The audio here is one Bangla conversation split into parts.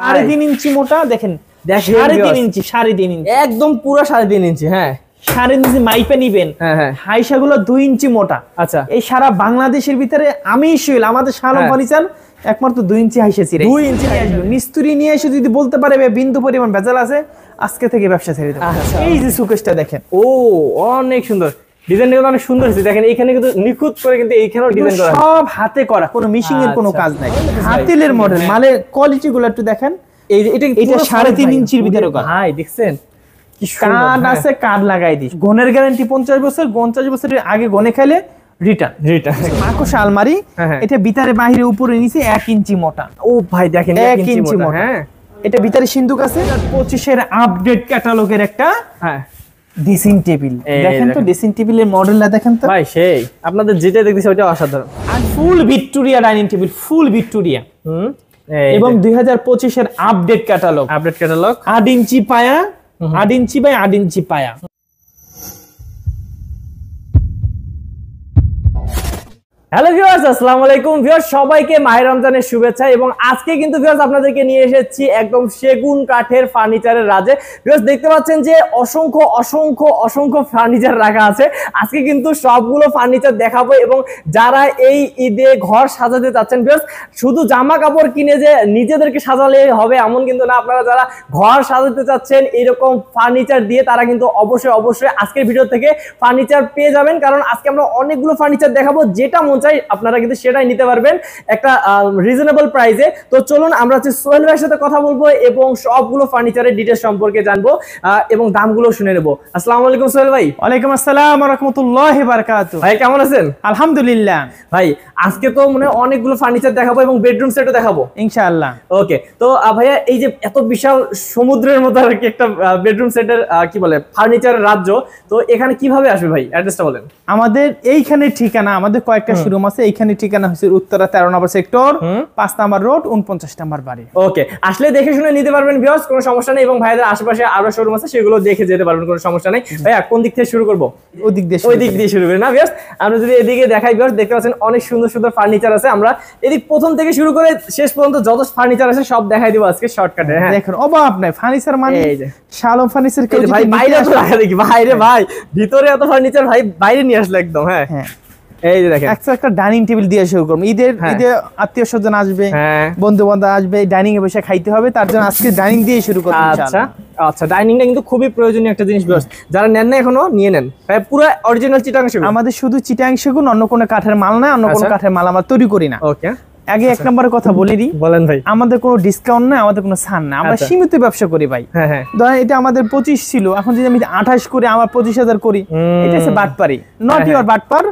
3.5 ইঞ্চি মোটা দেখেন, 3.5 ইঞ্চি, 3.5 ইঞ্চি একদম পুরো 3.5 ইঞ্চি। হ্যাঁ 3.5 ইঞ্চি মাইপে নিবেন। হ্যাঁ হাইসাগুলো 2 ইঞ্চি মোটা। আচ্ছা এই সারা বাংলাদেশের ভিতরে আমি শুইল আমাদের শালম ফার্নিচার একমাত্র 2 ইঞ্চি হাইসা ছিঁড়ে 2 ইঞ্চি আসবে। মিস্ত্রি নিয়ে এসে যদি বলতে পারে বিন্দু পরিমাণ ভেজাল আছে, আজকে থেকে ব্যবসা ছেড়ে দেব। এই যে সুকেশটা দেখেন, ও অনেক সুন্দর ডিজাইন, কিন্তু অনেক সুন্দর হয়েছে। দেখেন এখানে কিন্তু নিখুঁত করে কিন্তু এইখানেও ডিজাইন করা, সব হাতে করা, কোনো মিশিং এর কোনো কাজ নাই। হাতিলের মডেল, মালের কোয়ালিটি গুলো একটু দেখেন। এই যে এটা 3.5 ইঞ্চির ভিতরে করা ভাই, দেখছেন কি কার্ড আছে, কার্ড লাগাই দিস। গনের গ্যারান্টি 50 বছর, 50 বছরের আগে গনে খাইলে রিটার্ন। মাকোসা আলমারি, এটা ভিতরে বাইরে উপরে নিচে 1 ইঞ্চি মোটা। ও ভাই দেখেন 1 ইঞ্চি মোটা। হ্যাঁ এটা ভিতরে সিন্ধুক আছে। 25 এর আপডেট ক্যাটালগের একটা ড্রেসিং টেবিল। দেখেন তো ড্রেসিং টেবিলের মডেলটা দেখেন তো ভাই, সেই আপনাদের যেটা দেখতেছি ওটা অসাধারণ। আর full Victoria dining table, full Victoria. এবং 2025 এর আপডেট ক্যাটালগ। 8 ইঞ্চি পায়া, 8 ইঞ্চি বাই 8 ইঞ্চি পায়া। হ্যালো ভিউয়ার্স, আসসালামু আলাইকুম ভিউয়ার্স, সবাইকে মাহে রমজানের শুভেচ্ছা। এবং আজকে কিন্তু ভিউয়ার্স আপনাদেরকে নিয়ে এসেছি একদম সেগুন কাঠের ফার্নিচারের রাজে। ভিউয়ার্স দেখতে পাচ্ছেন যে অসংখ্য অসংখ্য অসংখ্য ফার্নিচার রাখা আছে। আজকে কিন্তু সবগুলো ফার্নিচার দেখাবো। এবং যারা এই ঈদে ঘর সাজাতে চাচ্ছেন ভিউয়ার্স, শুধু জামা কাপড় কিনে যে নিজেদেরকে সাজালে হবে এমন কিন্তু না। আপনারা যারা ঘর সাজাতে চাচ্ছেন এরকম ফার্নিচার দিয়ে, তারা কিন্তু অবশ্যই অবশ্যই আজকের ভিডিও থেকে ফার্নিচার পেয়ে যাবেন। কারণ আজকে আমরা অনেকগুলো ফার্নিচার দেখাবো, যেটা চাই আপনারা কিন্তু সেটাই নিতে পারবেন একটা রিজনেবল প্রাইসে। তো চলুন আমরা সোহেল ভাইয়ের সাথে কথা বলবো এবং সবগুলো ফার্নিচারের ডিটেইলস সম্পর্কে জানবো এবং দামগুলো শুনে নেব। আসসালামু আলাইকুম সোহেল ভাই। ওয়ালাইকুম আসসালাম ওয়া রাহমাতুল্লাহি ওয়া বারাকাতুহু। ভাই কেমন আছেন? আলহামদুলিল্লাহ। ভাই আজকে তো মানে অনেকগুলো ফার্নিচার দেখাবো এবং বেডরুম সেটও দেখাবো ইনশাআল্লাহ। ওকে, তো ভাইয়া এই যে এত বিশাল সমুদ্রের মতো আর কি একটা বেডরুম সেটের কি বলে ফার্নিচারের রাজ্য, তো এখানে কিভাবে আসবে ভাই? অ্যাড্রেসটা বলেন। আমাদের এইখানে ঠিকানা, আমাদের কয়েকটা শোরুম আছে। এইখানে ঠিকানা হচ্ছে উত্তরা 13 নম্বর সেক্টর, 5 নম্বর রোড, 49 নম্বর বাড়ি। ওকে, আসলে দেখে শুনে নিতে পারবেন ভিউয়ার্স, কোনো সমস্যা নেই। এবং ভাইদের আশেপাশে আরো শোরুম আছে, সেগুলো দেখে যেতে পারবেন, কোনো সমস্যা নেই। ভাইয়া কোন দিক থেকে শুরু করব? ওই দিক দিয়ে শুরু করি না ভিউয়ার্স? আমরা যদি এদিকে দেখাই ভিউয়ার্স, দেখতে পাচ্ছেন অনেক সুন্দর সুন্দর ফার্নিচার আছে। আমরা এদিক প্রথম থেকে শুরু করে শেষ পর্যন্ত যত ফার্নিচার আছে সব দেখাই দিব আজকে শর্টকাটে। হ্যাঁ দেখুন, অভাব নাই ফার্নিচার মানে। এই যে শালম ফার্নিচার কেউ ভাই বাইরে তো রাখা দেখি, বাইরে ভাই ভিতরে এত ফার্নিচার ভাই বাইরে নিয়ে আসলে একদম। হ্যাঁ এই যে দেখেন, একটা ডাইনিং টেবিল দিয়ে শুরু করব। ঈদে আত্মীয় স্বজন আসবে, বন্ধু বান্ধব আসবে, ডাইনিং এ বসে খাইতে হবে, তার জন্য আজকে ডাইনিং দিয়ে শুরু করব। আচ্ছা আচ্ছা, ডাইনিংটা কিন্তু খুবই প্রয়োজনীয় একটা জিনিস ভিউয়ার্স, যারা নেন না এখনো নিয়ে নেন। ভাই পুরো অরিজিনাল চিটাং সেগুন। আমাদের শুধু চিটাং সেগুন, অন্য কোনো কাঠের মাল না, অন্য কোনো কাঠের মাল আমরা তৈরি করি না। ওকে, আগে এক নম্বরের কথা বলে দিই। বলেন ভাই। আমাদের কোনো ডিসকাউন্ট নাই, আমাদের কোনো ছাড় না, আমরা সীমিত ব্যবসা করি ভাই। হ্যাঁ ধরেন এটা আমাদের 25 ছিল, এখন যদি আমি 28 করে আমার 25,000 করি, এটা হচ্ছে বাটপারি, নট ইওর বাটপার।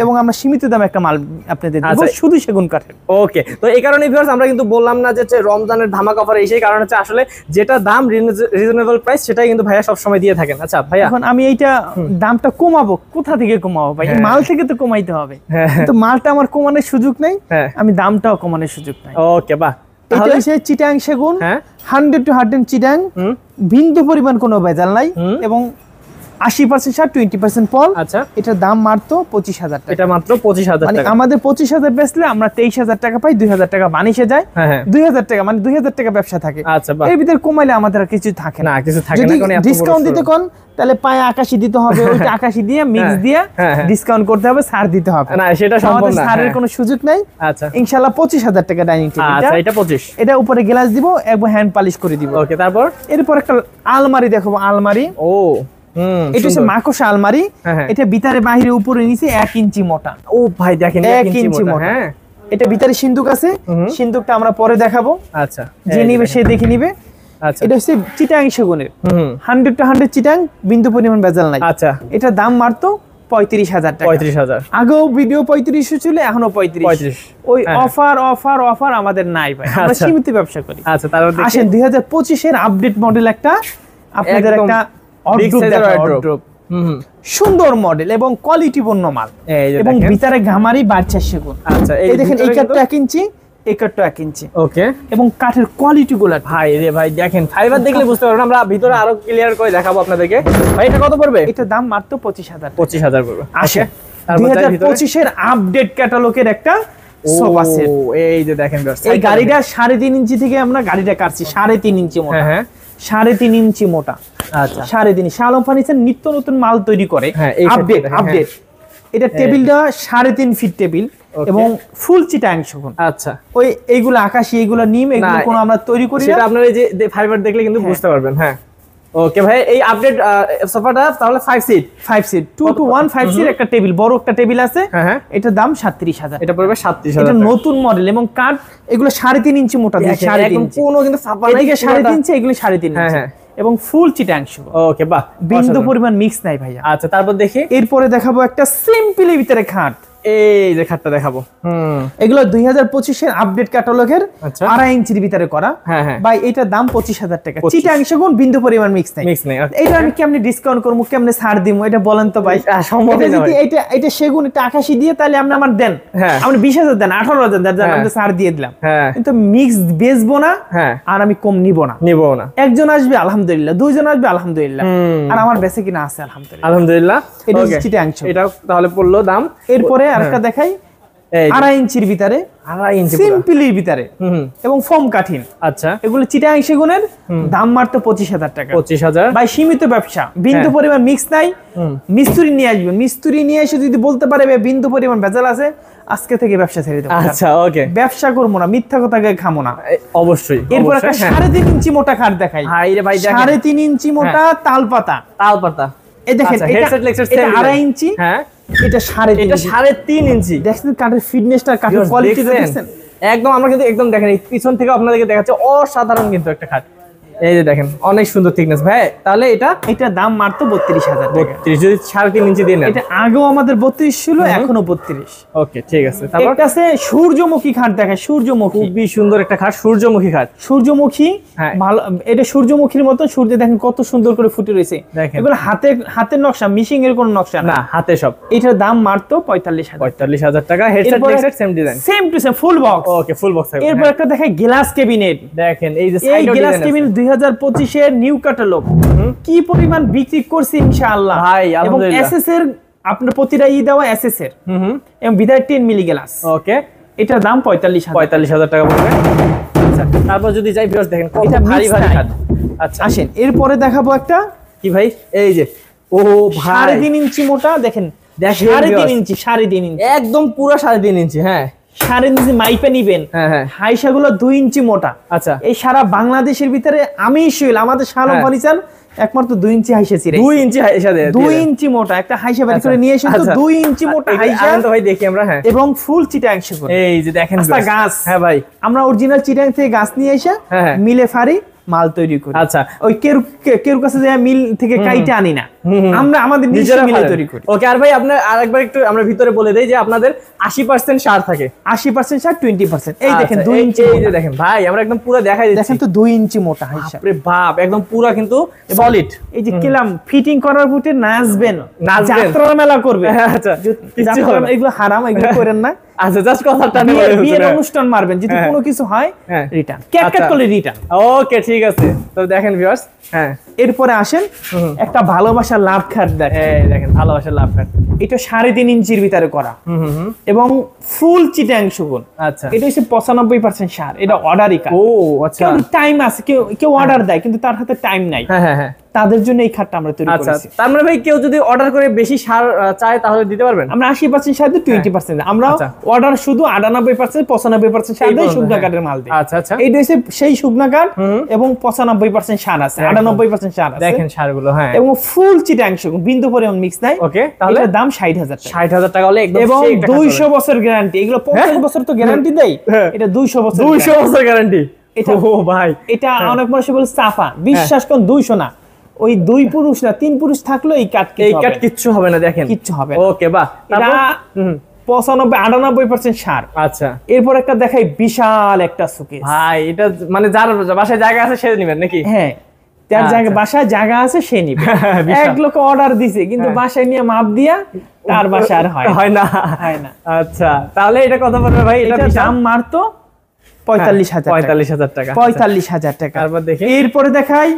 এবং আমরা সীমিত দামে একটা মাল আপনাদের দেব, শুধু সেগুন কাঠের। ওকে, তো এই কারণে ভিউয়ার্স আমরা কিন্তু বললাম না যে রমজানের ধামাকা অফার, এই কারণ হচ্ছে আসলে যেটা দাম রিজনেবল প্রাইস সেটাই কিন্তু ভাইয়া সব সময় দিয়ে থাকেন। আচ্ছা ভাইয়া, এখন আমি এইটা দামটা কমাবো, কোথা থেকে কমাবো ভাই? মাল থেকে তো কমাইতে হবে, কিন্তু মালটা আমার কমানোর সুযোগ নেই, আমি দামটাও কমানোর সুযোগ নাই। ওকে, বাহ। এটা হচ্ছে চিটাং সেগুন, 100 to 100 চিটাং, বিন্দু পরিমাণ কোনো ভেজাল নাই, এবং 80% সার, 20% পল। আচ্ছা, এটার দাম মাত্র 25,000 টাকা। এটা মাত্র 25,000 টাকা। মানে আমাদের 25,000 বেচলে আমরা 23,000 টাকা পাই, 2,000 টাকা বানিশে যায়। 2,000 টাকা মানে 2,000 টাকা ব্যবসা থাকে। আচ্ছা, এর ভিতরে কমাইলে আমাদের আর কিছু থাকে না, কিছু থাকে না। যদি ডিসকাউন্ট দিতে কোন, তাহলে পায়ে 81 দিতে হবে, ওইটা 81 দিয়ে মিক্স দিয়ে ডিসকাউন্ট করতে হবে, ছাড় দিতে হবে না, সেটা সম্ভব না, ছাড়ের কোনো সুযোগ নাই। আচ্ছা, ইনশাআল্লাহ 25,000 টাকা ডাইনিং টেবিল। আচ্ছা, এটা 25। এটা উপরে গ্লাস দিব, একবার হ্যান্ড পলিশ করে দিব। ওকে, তারপর এরপর একটা আলমারি দেখাবো। আলমারি, ও এটা হচ্ছে মাকোসা আলমারি। এটা ভিতরে বাইরে উপরে নিচে 1 ইঞ্চি মোটা। ও ভাই দেখেন 1 ইঞ্চি মোটা। হ্যাঁ, এটা ভিতরে সিন্ধুক আছে, সিন্ধুকটা আমরা পরে দেখাবো। আচ্ছা, যে নিবে সে দেখে নিবে। আচ্ছা, এটা হচ্ছে চিটাং সেগুনের, 100 to 100 চিটাং, বিন্দু পরিমাণ ভেজাল নাই। আচ্ছা, এটা দাম মাত্র 35,000 টাকা। 35,000। আগেও ভিডিও 35 ছিল, এখনো 35। ওই অফার অফার অফার আমাদের নাই ভাই, আমরা সীমিত ব্যবসা করি। আচ্ছা, তারপর আসেন 2025 এর আপডেট মডেল একটা আপনাদের একটা সুন্দর মডেল এবং কোয়ালিটিপূর্ণ মাল, এবং ভিতরে ঘামারি বাচ্চা সেগুন। আচ্ছা, এই দেখেন, এই কাঠটা 1 ইঞ্চি, এই কাঠটা 1 ইঞ্চি। ওকে, এবং কাঠের কোয়ালিটি গুলো ভাই রে ভাই দেখেন, ফাইবার দেখলে বুঝতে পারবেন। আমরা ভিতরে আরো ক্লিয়ার করে দেখাবো আপনাদেরকে। ভাই এটা কত পড়বে? এটা দাম মাত্র 25,000 পড়বে। 25,000 পড়বে। আসে 2025 এর আপডেট ক্যাটালগের একটা সোফা সেট। এই যে দেখেন এই গাড়িটা 3.5 ইঞ্চি থেকে আমরা গাড়িটা কাটছি 3.5 ইঞ্চি মোটা। হ্যাঁ 3.5 ইঞ্চি মোটা। আচ্ছা 3.5। শাহ আলম ফার্নিচার নিত্য নতুন মাল তৈরি করে, আপডেট। এটা টেবিলটা 3.5 ফিট টেবিল এবং ফুল চিটাং শোভন। আচ্ছা ওই এইগুলো আকাশি, এইগুলো নিম, এগুলো কোনো আমরা তৈরি করি না, সেটা আপনারা এই যে ফাইবার দেখলে কিন্তু বুঝতে পারবেন। হ্যাঁ ওকে ভাই, এই আপডেট সোফাটা তাহলে 5 সিট 2 to 1 5 সিট একটা টেবিল, বড় একটা টেবিল আছে। হ্যাঁ এটার দাম 37,000। এটা পড়বে 37,000। এটা নতুন মডেল এবং কাঠ এগুলো 3.5 ইঞ্চি মোটা, 3.5 ইঞ্চি কোনো কিন্তু ছাপা নাই, এদিকে 3.5 ইঞ্চি, এগুলো 3.5 ইঞ্চি এবং ফুল চিটাং শোভন। ওকে বাহ, বিন্দু পরিমাণ মিক্স নাই ভাইয়া। আচ্ছা তারপর দেখি, এরপরে দেখাবো একটা সিম্পলের ভিতরে খাট। এই যে খাটটা দেখাবো। এগুলো 2025 এর আপডেট ক্যাটালগের 2.5 ইঞ্চির ভিতরে করা। ভাই এটার দাম 25,000 টাকা। চিটাং শোভন, বিন্দু পরিমাণ মিক্স নাই। এটা আমি কেমনে ডিসকাউন্ট করব, কেমনে ছাড় দিমু, এটা বলেন তো ভাই। সম্ভব না। যদি এটা সেগুন, এটা আকাশি দিয়ে তাহলে আপনি আমার দেন, আপনি 20,000 দেন, 18,000 দেন, আমি ছাড় দিয়ে দিলাম। কিন্তু মিক্স বেচবো না, আর আমি কম নিব না। একজন আসবে আলহামদুলিল্লাহ, দুইজন আসবে আলহামদুলিল্লাহ, আর আমার বেঁচে কিনা আছে আলহামদুলিল্লাহ। এটা চিটাং শোভন। এটা তাহলে পড়লো দাম। এরপরে আরেকটা দেখাই 2.5 ইঞ্চির ভিতরে, 2.5 ইঞ্চি সিম্পলের ভিতরে এবং ফোম কাঠিন। আচ্ছা এগুলো চিটাং সেগুনের, দাম মাত্র 25,000 টাকা। 25,000। ভাই সীমিত ব্যবসা, বিন্দু পরিমাণ মিক্স নাই। মিস্ত্রি নিয়ে আসবে, মিস্ত্রি নিয়ে এসে যদি বলতে পারে বিন্দু পরিমাণ ভেজাল আছে, আজকে থেকে ব্যবসা ছেড়ে দেব। আচ্ছা ওকে, ব্যবসা করবো না, মিথ্যা কথা খামো না। অবশ্যই। এরপর একটা 3.5 ইঞ্চি মোটা খাট দেখাই। ভাই রে ভাই, 3.5 ইঞ্চি মোটা তালপাতা। এই দেখেন, এটা 2.5 ইঞ্চি, এটা 3.5 ইঞ্চি। দেখছেন কাঠের ফিটনেসটা, কাঠের কোয়ালিটিটা দেখছেন একদম। আমরা কিন্তু একদম দেখেন পিছন থেকে আপনাদেরকে দেখাচ্ছে, অসাধারণ কিন্তু একটা খাট। এই যে দেখেন অনেক সুন্দর থিকনেস ভাই। তাহলে এটার দাম মাত্র 32,000 টাকা। 32 যদি 3.5 ইঞ্চি দিয়ে নেন। এটা আগেও আমাদের 32 ছিল, এখনো 32। ওকে ঠিক আছে। তারপর একটা আছে সূর্যমুখী খাট দেখায়। সূর্যমুখী, খুবই সুন্দর একটা খাট, সূর্যমুখী খাট। সূর্যমুখী ভালো, এটা সূর্যমুখীর মতো সূর্য দেখেন কত সুন্দর করে ফুটে রয়েছে। এগুলো হাতের নকশা, মিশিং এর কোনো নকশা না, হাতে সব। এটার দাম মাত্র 45,000 টাকা। Headset লেগসেট same design, same to same, full box. Okay full box. এরপর একটা দেখায় গ্লাস ক্যাবিনেট। দেখেন এই যে এই গ্লাস ক্যাবিনেট 2025 এর নিউ ক্যাটালগ, কি পরিমাণ বিক্রি করছি ইনশাআল্লাহ ভাই, আলহামদুলিল্লাহ। এসএস এর আপনার প্রতিটা দেওয়া এসএস এর এবং বিদায় 10 মিলি গ্লাস। ওকে, এটার দাম 45,000 টাকা পড়বে। আচ্ছা তারপর যদি যাই ভিউয়ার্স দেখেন কত ভারী খাট। আচ্ছা আসেন এরপরে দেখাবো একটা কি ভাই, এই যে ভাই 3.5 ইঞ্চি মোটা। দেখেন 3.5 ইঞ্চি, 3.5 ইঞ্চি একদম পুরো 3.5 ইঞ্চি। 3.5 ইঞ্চি মাইপে নিবেন। হাইসাগুলো 2 ইঞ্চি মোটা। আচ্ছা এই সারা বাংলাদেশের ভিতরে আমি শুইল আমাদের শাহ আলম ফার্নিচার একমাত্র 2 ইঞ্চি হাইসা ছিরে। 2 ইঞ্চি হাইসা দেয়, 2 ইঞ্চি মোটা একটা হাইসা বের করে নিয়ে এসে, তো 2 ইঞ্চি মোটা হাইসা তো ভাই দেখি আমরা। এবং ফুল চিটাং শোভন। এই যে দেখেন গাছ। ভাই আমরা অরিজিনাল চিটাং থেকে গাছ নিয়ে এসে মিলে ফারি মাল তৈরি করি। আচ্ছা ওই কেউ কাছে যায় মিল থেকে কাইটা আনি না, আমরা আমাদের নিজেরা মিলে তৈরি করি। ওকে, আর ভাই আপনার আরেকবার একটু আমরা ভিতরে বলে দেই যে আপনাদের 80% সার থাকে, 80% সার, 20%। এই দেখেন 2 ইঞ্চি। এই যে দেখেন ভাই, আমরা একদম পুরো দেখাই দিচ্ছি। দেখেন তো 2 ইঞ্চি মোটা হাইসা। আরে বাপ, একদম পুরো কিন্তু সলিড। এই যে কেলাম ফিটিং করার পরে নাচবেন, যাত্রা মেলা করবে। আচ্ছা এগুলো হারাম, এগুলো করেন না। আচ্ছা জাস্ট কথাটা বিয়ের অনুষ্ঠান মারবেন, যদি কোনো কিছু হয় রিটার্ন, ক্যাট করলে রিটার্ন। ওকে ঠিক আছে। তো দেখেন ভিউয়ার্স, এরপরে আসেন একটা ভালোবাসার লাভ খাট দেখেন, ভালোবাসার লাভ খাট। এটা 3.5 ইঞ্চির ভিতরে করা এবং ফুল চিটাং শোভন। আচ্ছা এটা হচ্ছে 95% সার। এটা অর্ডারই কাজ। ও আচ্ছা, টাইম আছে, কেউ অর্ডার দেয় কিন্তু তার হাতে টাইম নাই, তাদের জন্য এই খাটটা আমরা তৈরি করেছি। তার মানে ভাই কেউ যদি অর্ডার করে বেশি সার চায় তাহলে দিতে পারবেন? আমরা 80% সার দিই, 20% আমরা অর্ডার শুধু 98%, 95% সার দিই, শুকনা কাঠের মাল দিই। আচ্ছা আচ্ছা, এইটা হচ্ছে সেই শুকনা কাঠ এবং 95% সার আছে, 98% সার আছে। দেখেন সারগুলো, এবং ফুল চিটাং শোভন, বিন্দু পরিমাণ মিক্স নাই। ওকে, তাহলে এর দাম 60,000 টাকা। 60,000 টাকা হলে একদম এবং 200 বছর গ্যারান্টি। এগুলো 50 বছর তো গ্যারান্টি দেই, এটা 200 বছর। 200 বছর গ্যারান্টি। এটা ভাই, এটা অনেক মানুষ বলে সাফা, বিশ্বাস করুন 200 না, ওই 2 পুরুষ না 3 পুরুষ থাকলেও এই কাঠ কিচ্ছু হবে না। দেখেন কিচ্ছু হবে না। ওকে বাহ, এটা 95-98% সার। আচ্ছা, এরপর একটা দেখাই বিশাল একটা শোকেস। ভাই এটা মানে যার বাসায় জায়গা আছে সে নেবেন নাকি? হ্যাঁ, তার জায়গা, বাসায় জায়গা আছে সে নিবে। এক লোক অর্ডার দিছে কিন্তু বাসায় নিয়ে মাপ দিয়া তার বাসায় আর হয় না। আচ্ছা, তাহলে এটা কত পড়বে ভাই? এটা দাম মারতো 45,000 টাকা। 45,000 টাকা। তারপর দেখি এরপরে দেখাই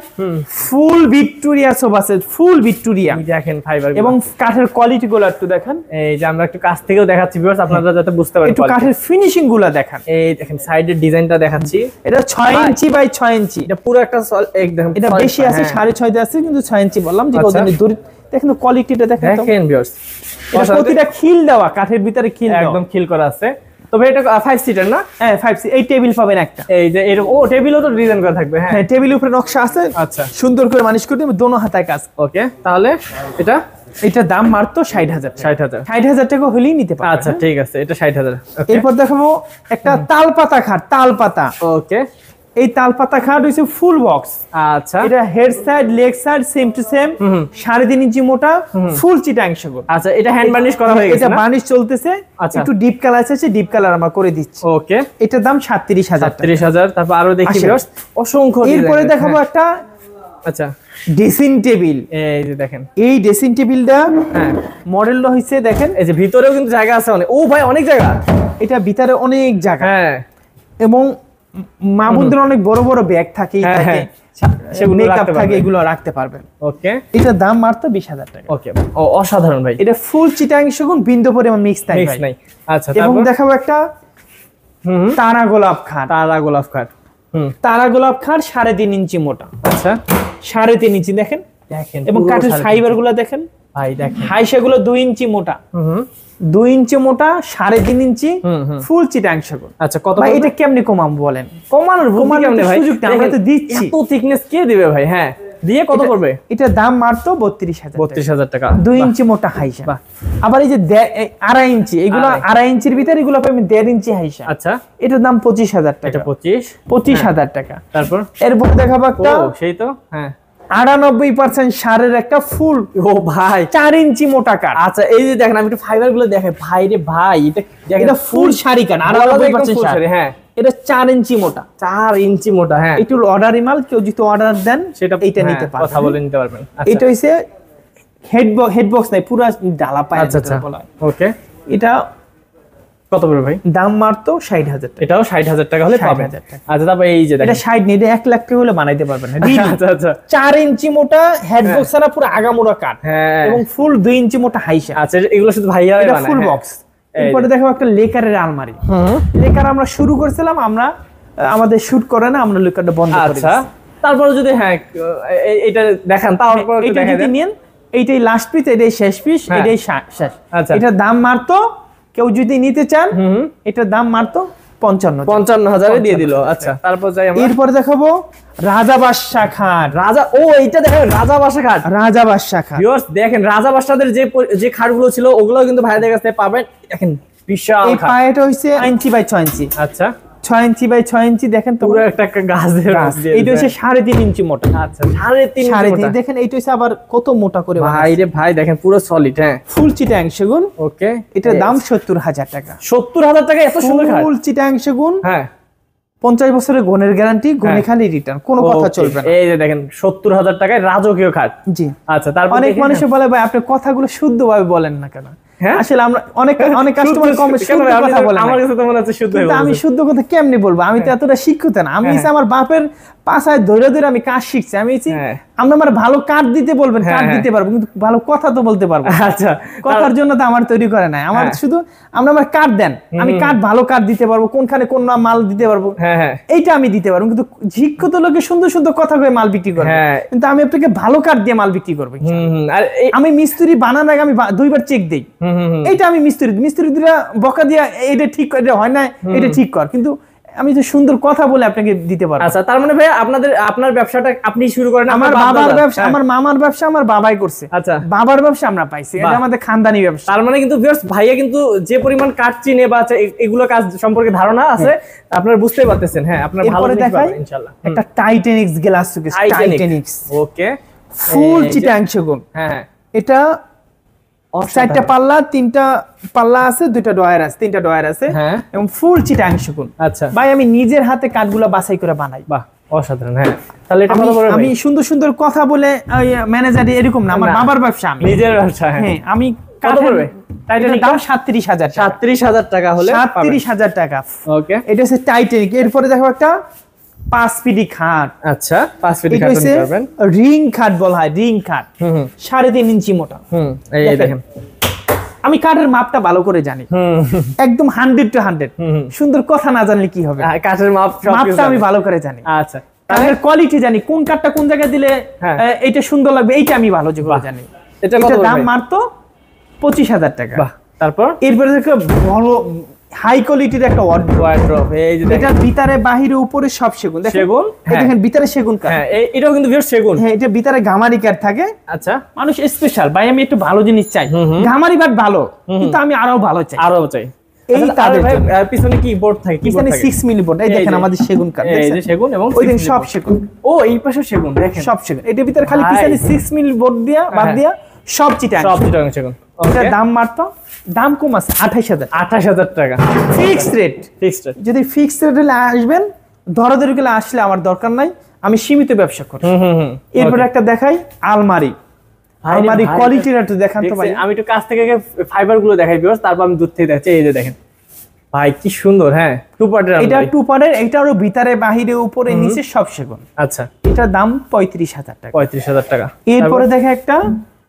ফুল ভিক্টোরিয়া সোফা সেট, ফুল ভিক্টোরিয়া দেখেন ফাইবার এবং কাঠের কোয়ালিটি গুলো একটু দেখেন। এই যে আমরা একটু কাছ থেকেও দেখাচ্ছি ভিউয়ার্স, আপনারা যাতে বুঝতে পারেন। একটু কাঠের ফিনিশিং গুলো দেখেন। এই দেখেন সাইডের ডিজাইনটা দেখাচ্ছি। এটা 6 ইঞ্চি বাই 6 ইঞ্চি। এটা পুরো একটা একদম এটা বেশি আছে 6.5 দিয়ে আছে, কিন্তু 6 ইঞ্চি বললাম যে ওদের দূর। দেখেন কোয়ালিটিটা দেখেন তো। দেখেন ভিউয়ার্স, এটা প্রতিটা খিল দেওয়া, কাঠের ভিতরে খিল দেওয়া, একদম খিল করা আছে। তবে এটা 5 সিটার না? হ্যাঁ 5 সিট। এই টেবিল পাবেন একটা, এই যে এরকম। ও টেবিলও তো ডিজাইন করা থাকবে। হ্যাঁ টেবিলের উপরে নকশা আছে। আচ্ছা, সুন্দর করে মানিশ করে দেব, দোনো হাতায় কাজ। ওকে, তাহলে এটা দাম মাত্র 60,000। 60,000 টাকা হলেই নিতে পারবেন। আচ্ছা ঠিক আছে, এটা 60,000। এরপর দেখাবো একটা তালপাতা খাট, তালপাতা। ওকে, এই তালপাতা খাট হইছে ফুল বক্স। আচ্ছা, এটা head side leg side same to same, 3.5 ইঞ্চি মোটা, ফুল চিটাং সেগুন। আচ্ছা, এটা হ্যান্ড বার্নিশ করা হয়ে গেছে। এটা বার্নিশ চলতেছে। আচ্ছা, একটু ডিপ কালার আছে, ডিপ কালার আমরা করে দিচ্ছি। ওকে, এটার দাম 37,000। 37,000। তারপর আরো দেখি ভিউয়ার্স, অসংখ্য। এরপরে দেখাবো একটা আচ্ছা ড্রেসিং টেবিল। এই যে দেখেন, এই ড্রেসিং টেবিলটা মডেলটা হইছে দেখেন। এই যে ভিতরেও কিন্তু জায়গা আছে অনেক। ও ভাই, অনেক জায়গা। এটা ভিতরে অনেক জায়গা। হ্যাঁ, এবং মা বোনদের অনেক বড় বড় ব্যাগ থাকে, সেগুলো মেকআপ থাকে, এগুলো রাখতে পারবেন। ওকে, এটার দাম মাত্র 20,000 টাকা। ওকে, ও অসাধারণ ভাই। এটা ফুল চিটাং সেগুন, বিন্দু পরিমাণ মিক্স নাই। আচ্ছা, এবং দেখাবো একটা তারা গোলাপ খাট। তারা গোলাপ খাট 3.5 ইঞ্চি মোটা। আচ্ছা, 3.5 ইঞ্চি দেখেন। এবং কাঠের ফাইবার গুলো দেখেন ভাই, দেখেন হাই, সেগুলো 2 ইঞ্চি মোটা। 2 ইঞ্চি মোটা, 3.5 ইঞ্চি, ফুল চিটাং সেগুন। আচ্ছা, কত ভাই এটা কেমনে কমাম বলেন? কমানোর কেমনে ভাই? সুযোগটা আমরা তো দিচ্ছি। এত থিকনেস কে দিবে ভাই? হ্যাঁ, দিয়ে কত করবে? এটা দাম মাত্র 32,000। 32,000 টাকা। 2 ইঞ্চি মোটা হাইসা। আবার এই যে 2.5 ইঞ্চি, এগুলো 2.5 ইঞ্চির ভিতরে, এগুলো পাবেন 1.5 ইঞ্চি হাইসা। আচ্ছা, এটার দাম 25,000 টাকা। এটা 25,000 টাকা। তারপর এরপর দেখাবো একটা, সেই তো, হ্যাঁ, 98% সারের একটা ফুল। ও ভাই, 4 ইঞ্চি মোটা কাঠ। আচ্ছা, এই যে দেখেন, আমি একটু ফাইবার গুলো দেখে ভাই রে ভাই, এটা ফুল শাড়ি কাঠ, 98% শাড়ি। হ্যাঁ, এটা 4 ইঞ্চি মোটা। 4 ইঞ্চি মোটা। হ্যাঁ, একটু অর্ডারি মাল, কেউ যদি অর্ডার দেন সেটা এইটা নিতে পারবেন, কথা বলে নিতে পারবেন। এটা হইছে হেড বক্স নাই, পুরো ডালা পায়। আচ্ছা, ওকে, এটা কত পড়বে ভাই? দাম মাত্র 60,000 টাকা। এটাও 60,000 টাকা হলে পাবেন। আচ্ছা, তারপর এই যে এটা 60 নেই, এটা 1 লাখ টাকা হলে বানাইতে পারবেন না। আচ্ছা, 4 ইঞ্চি মোটা হেড বক্স ছাড়া পুরো আগামোড়া কাঠ। এবং ফুল 2 ইঞ্চি মোটা হাইসা। আচ্ছা, এগুলো শুধু ভাইয়ারাই বানায়। Full box. এরপরে দেখো একটা লেকারের আলমারি। লেকার আমরা শুরু করেছিলাম, আমরা আমাদের শুট করে না, আমরা লেকারটা বন্ধ করে দিয়েছি। আচ্ছা, তারপর যদি এটা দেখান, তারপর এটা যদি নেন, এইটাই লাস্ট পিস, এটাই শেষ পিস, এটাই শেষ। আচ্ছা, এটার দাম মাত্র, কেউ যদি নিতে চান, এটার দাম মাত্র 55,000 দিয়ে দিল। আচ্ছা, তারপর যাই আমরা। এরপরে দেখাবো রাজা বাদশা খাট। এইটা দেখেন, রাজা বাদশা খাট। রাজা বাদশা খাট ভিউয়ার্স দেখেন, রাজা বাদশাদের যে খাটগুলো ছিল, ওগুলো কিন্তু ভাইদের কাছে পাবেন। দেখেন, বিশাল এই পায়েটা হইছে 6 ইঞ্চি বাই 6 ইঞ্চি। আচ্ছা, 6 ইঞ্চি বাই 6 ইঞ্চি দেখেন তো, পুরো একটা গাছের গাছ। এইটা হচ্ছে 3.5 ইঞ্চি মোটা। আচ্ছা, 3.5 দেখেন এইটা হচ্ছে আবার কত মোটা করে ভাই রে ভাই, দেখেন পুরো সলিড। হ্যাঁ, ফুল চিটাং সেগুন। ওকে, এটার দাম 70,000 টাকা। 70,000 টাকা এত সুন্দর খাট? ফুল চিটাং সেগুন। হ্যাঁ, 50 বছরের গুণের গ্যারান্টি, গুণে খালি রিটার্ন, কোনো কথা চলবে না। এই যে দেখেন, 70,000 টাকায় রাজকীয় খাট। জি। আচ্ছা, তারপর অনেক মানুষ বলে ভাই আপনি কথাগুলো শুদ্ধভাবে বলেন না কেন? হ্যাঁ, আসলে আমরা অনেক কাস্টমার কম শুদ্ধ কথা বলে, আমার কাছে তো মনে হচ্ছে শুদ্ধ। কিন্তু আমি শুদ্ধ কথা কেমনে বলবো? আমি তো এতটা শিক্ষিত না। আমি আমার বাপের পাশায় ধরে ধরে আমি কাজ শিখছি। আমি আপনি আমার ভালো কাঠ দিতে বলবেন, কাঠ দিতে পারবো, কিন্তু ভালো কথা তো বলতে পারবো। আচ্ছা, কথার জন্য তো আমার তৈরি করে নাই। আমার শুধু আমার কাঠ দেন, আমি কাঠ ভালো কাঠ দিতে পারবো, কোনখানে কোন মাল দিতে পারবো, এইটা আমি দিতে পারবো। কিন্তু শিক্ষিত লোকে সুন্দর সুন্দর কথা কয়ে মাল বিক্রি করবে, কিন্তু আমি আপনাকে ভালো কাঠ দিয়ে মাল বিক্রি করবো। আমি মিস্ত্রি বানানোর আগে আমি 2বার চেক দিই। এইটা আমি মিস্ত্রি দিলা বকা দিয়া এটা ঠিক করে, এটা হয় না, এটা ঠিক কর, কিন্তু আমি যে সুন্দর কথা বলে আপনাকে দিতে পারবো। আচ্ছা, তার মানে ভাই আপনার ব্যবসাটা আপনি শুরু করেন? আমার বাবার ব্যবসা, আমার মামার ব্যবসা আমার বাবাই করছে। আচ্ছা, বাবার ব্যবসা আমরা পাইছি, এটা আমাদের খানদানি ব্যবসা। তার মানে কিন্তু ভিউয়ার্স, ভাইয়া কিন্তু যে পরিমাণ কাঠ চিনে বা এগুলো কাজ সম্পর্কে ধারণা আছে, আপনারা বুঝতেই পারতেছেন। হ্যাঁ, আপনার ভালো দেখাই ইনশাআল্লাহ একটা টাইটানিক্স গ্লাস শোকেস। টাইটানিক্স, ওকে, ফুল চিটাং সেগুন। হ্যাঁ, এটা 4টা পাল্লা, 3টা পাল্লা আছে, 2টা ডয়ার আছে, 3টা ডয়ার আছে, এবং ফুল চিটাং সেগুন। আচ্ছা ভাই, আমি নিজের হাতে কাঠগুলো বাছাই করে বানাই। বাহ, অসাধারণ। হ্যাঁ, তাহলে এটা আমি সুন্দর সুন্দর কথা বলে ম্যানেজার এরকম না, আমার বাবার ব্যবসা, আমি নিজের ব্যবসা। হ্যাঁ, আমি কত পড়বে? টাইটানিক দাম 37,000 টাকা। 37,000 টাকা হলে 37,000 টাকা। ওকে, এটা হচ্ছে টাইটানিক। এরপরে দেখো একটা 5 ফিটি খাট। আচ্ছা 5 ফিট খাট নিতে পারবেন। রিং খাট বলা হয়, রিং খাট। 3.5 ইঞ্চি মোটা। এই দেখেন, আমি কাঠের মাপটা ভালো করে জানি, একদম 100 to 100। সুন্দর কথা না জানলে কি হবে? কাঠের মাপটা আমি ভালো করে জানি। আচ্ছা, কাঠের কোয়ালিটি জানি, কোন কাঠটা কোন জায়গায় দিলে এইটা সুন্দর লাগবে, এইটা আমি ভালো করে জানি। এটা কত দাম মাত্র 25,000 টাকা। বাহ, তারপর এরপরে দেখো বড় হাই কোয়ালিটির একটা ওয়ার্ড্রপ। এই যে এটা ভিতরে বাহিরে উপরে সব সেগুন। সেগুন, এই দেখেন ভিতরে সেগুন কাঠ। হ্যাঁ এটাও কিন্তু ভিউয়ার সেগুন। হ্যাঁ, এটা ভিতরে গামারি কাঠ থাকে। আচ্ছা, মানুষ স্পেশাল ভাই, আমি একটু ভালো জিনিস চাই। গামারি কাঠ ভালো, কিন্তু আমি আরো ভালো চাই, আরো চাই। এই তাদের পিছনে কি বোর্ড থাকে? পিছনে 6 মিলি বোর্ড। এই দেখেন আমাদের সেগুন কাঠ, এই যে সেগুন এবং ওই দেখেন সব সেগুন। ও এই পাশে সেগুন, দেখেন সব সেগুন। এটার ভিতরে খালি পিছনে 6 মিলি বোর্ড দিয়া বাদ দিয়া সব চিটাং। সব চিটাং সেগুন। এটার দাম মাত্র, দাম কম আছে 28,000। 28,000 টাকা ফিক্সড রেট। Fixed rate. যদি ফিক্সড রেটে আসবেন, ধরাধরি করে আসলে আমার দরকার নাই, আমি সীমিত ব্যবসা করি। এরপর একটা দেখাই আলমারি। আলমারি কোয়ালিটিটা একটু দেখান তো ভাই। আমি একটু কাছ থেকে ফাইবার গুলো দেখাই ভিউয়ার্স, তারপর আমি দূর থেকে দেখাচ্ছি। এই যে দেখেন ভাই কি সুন্দর। হ্যাঁ, 2 পার্টের এটা 2 পার্টের। এটারও ভিতরে বাহিরে উপরে নিচে সব সেগুন। আচ্ছা, এটার দাম 35,000 টাকা। 35,000 টাকা। এরপরে দেখা একটা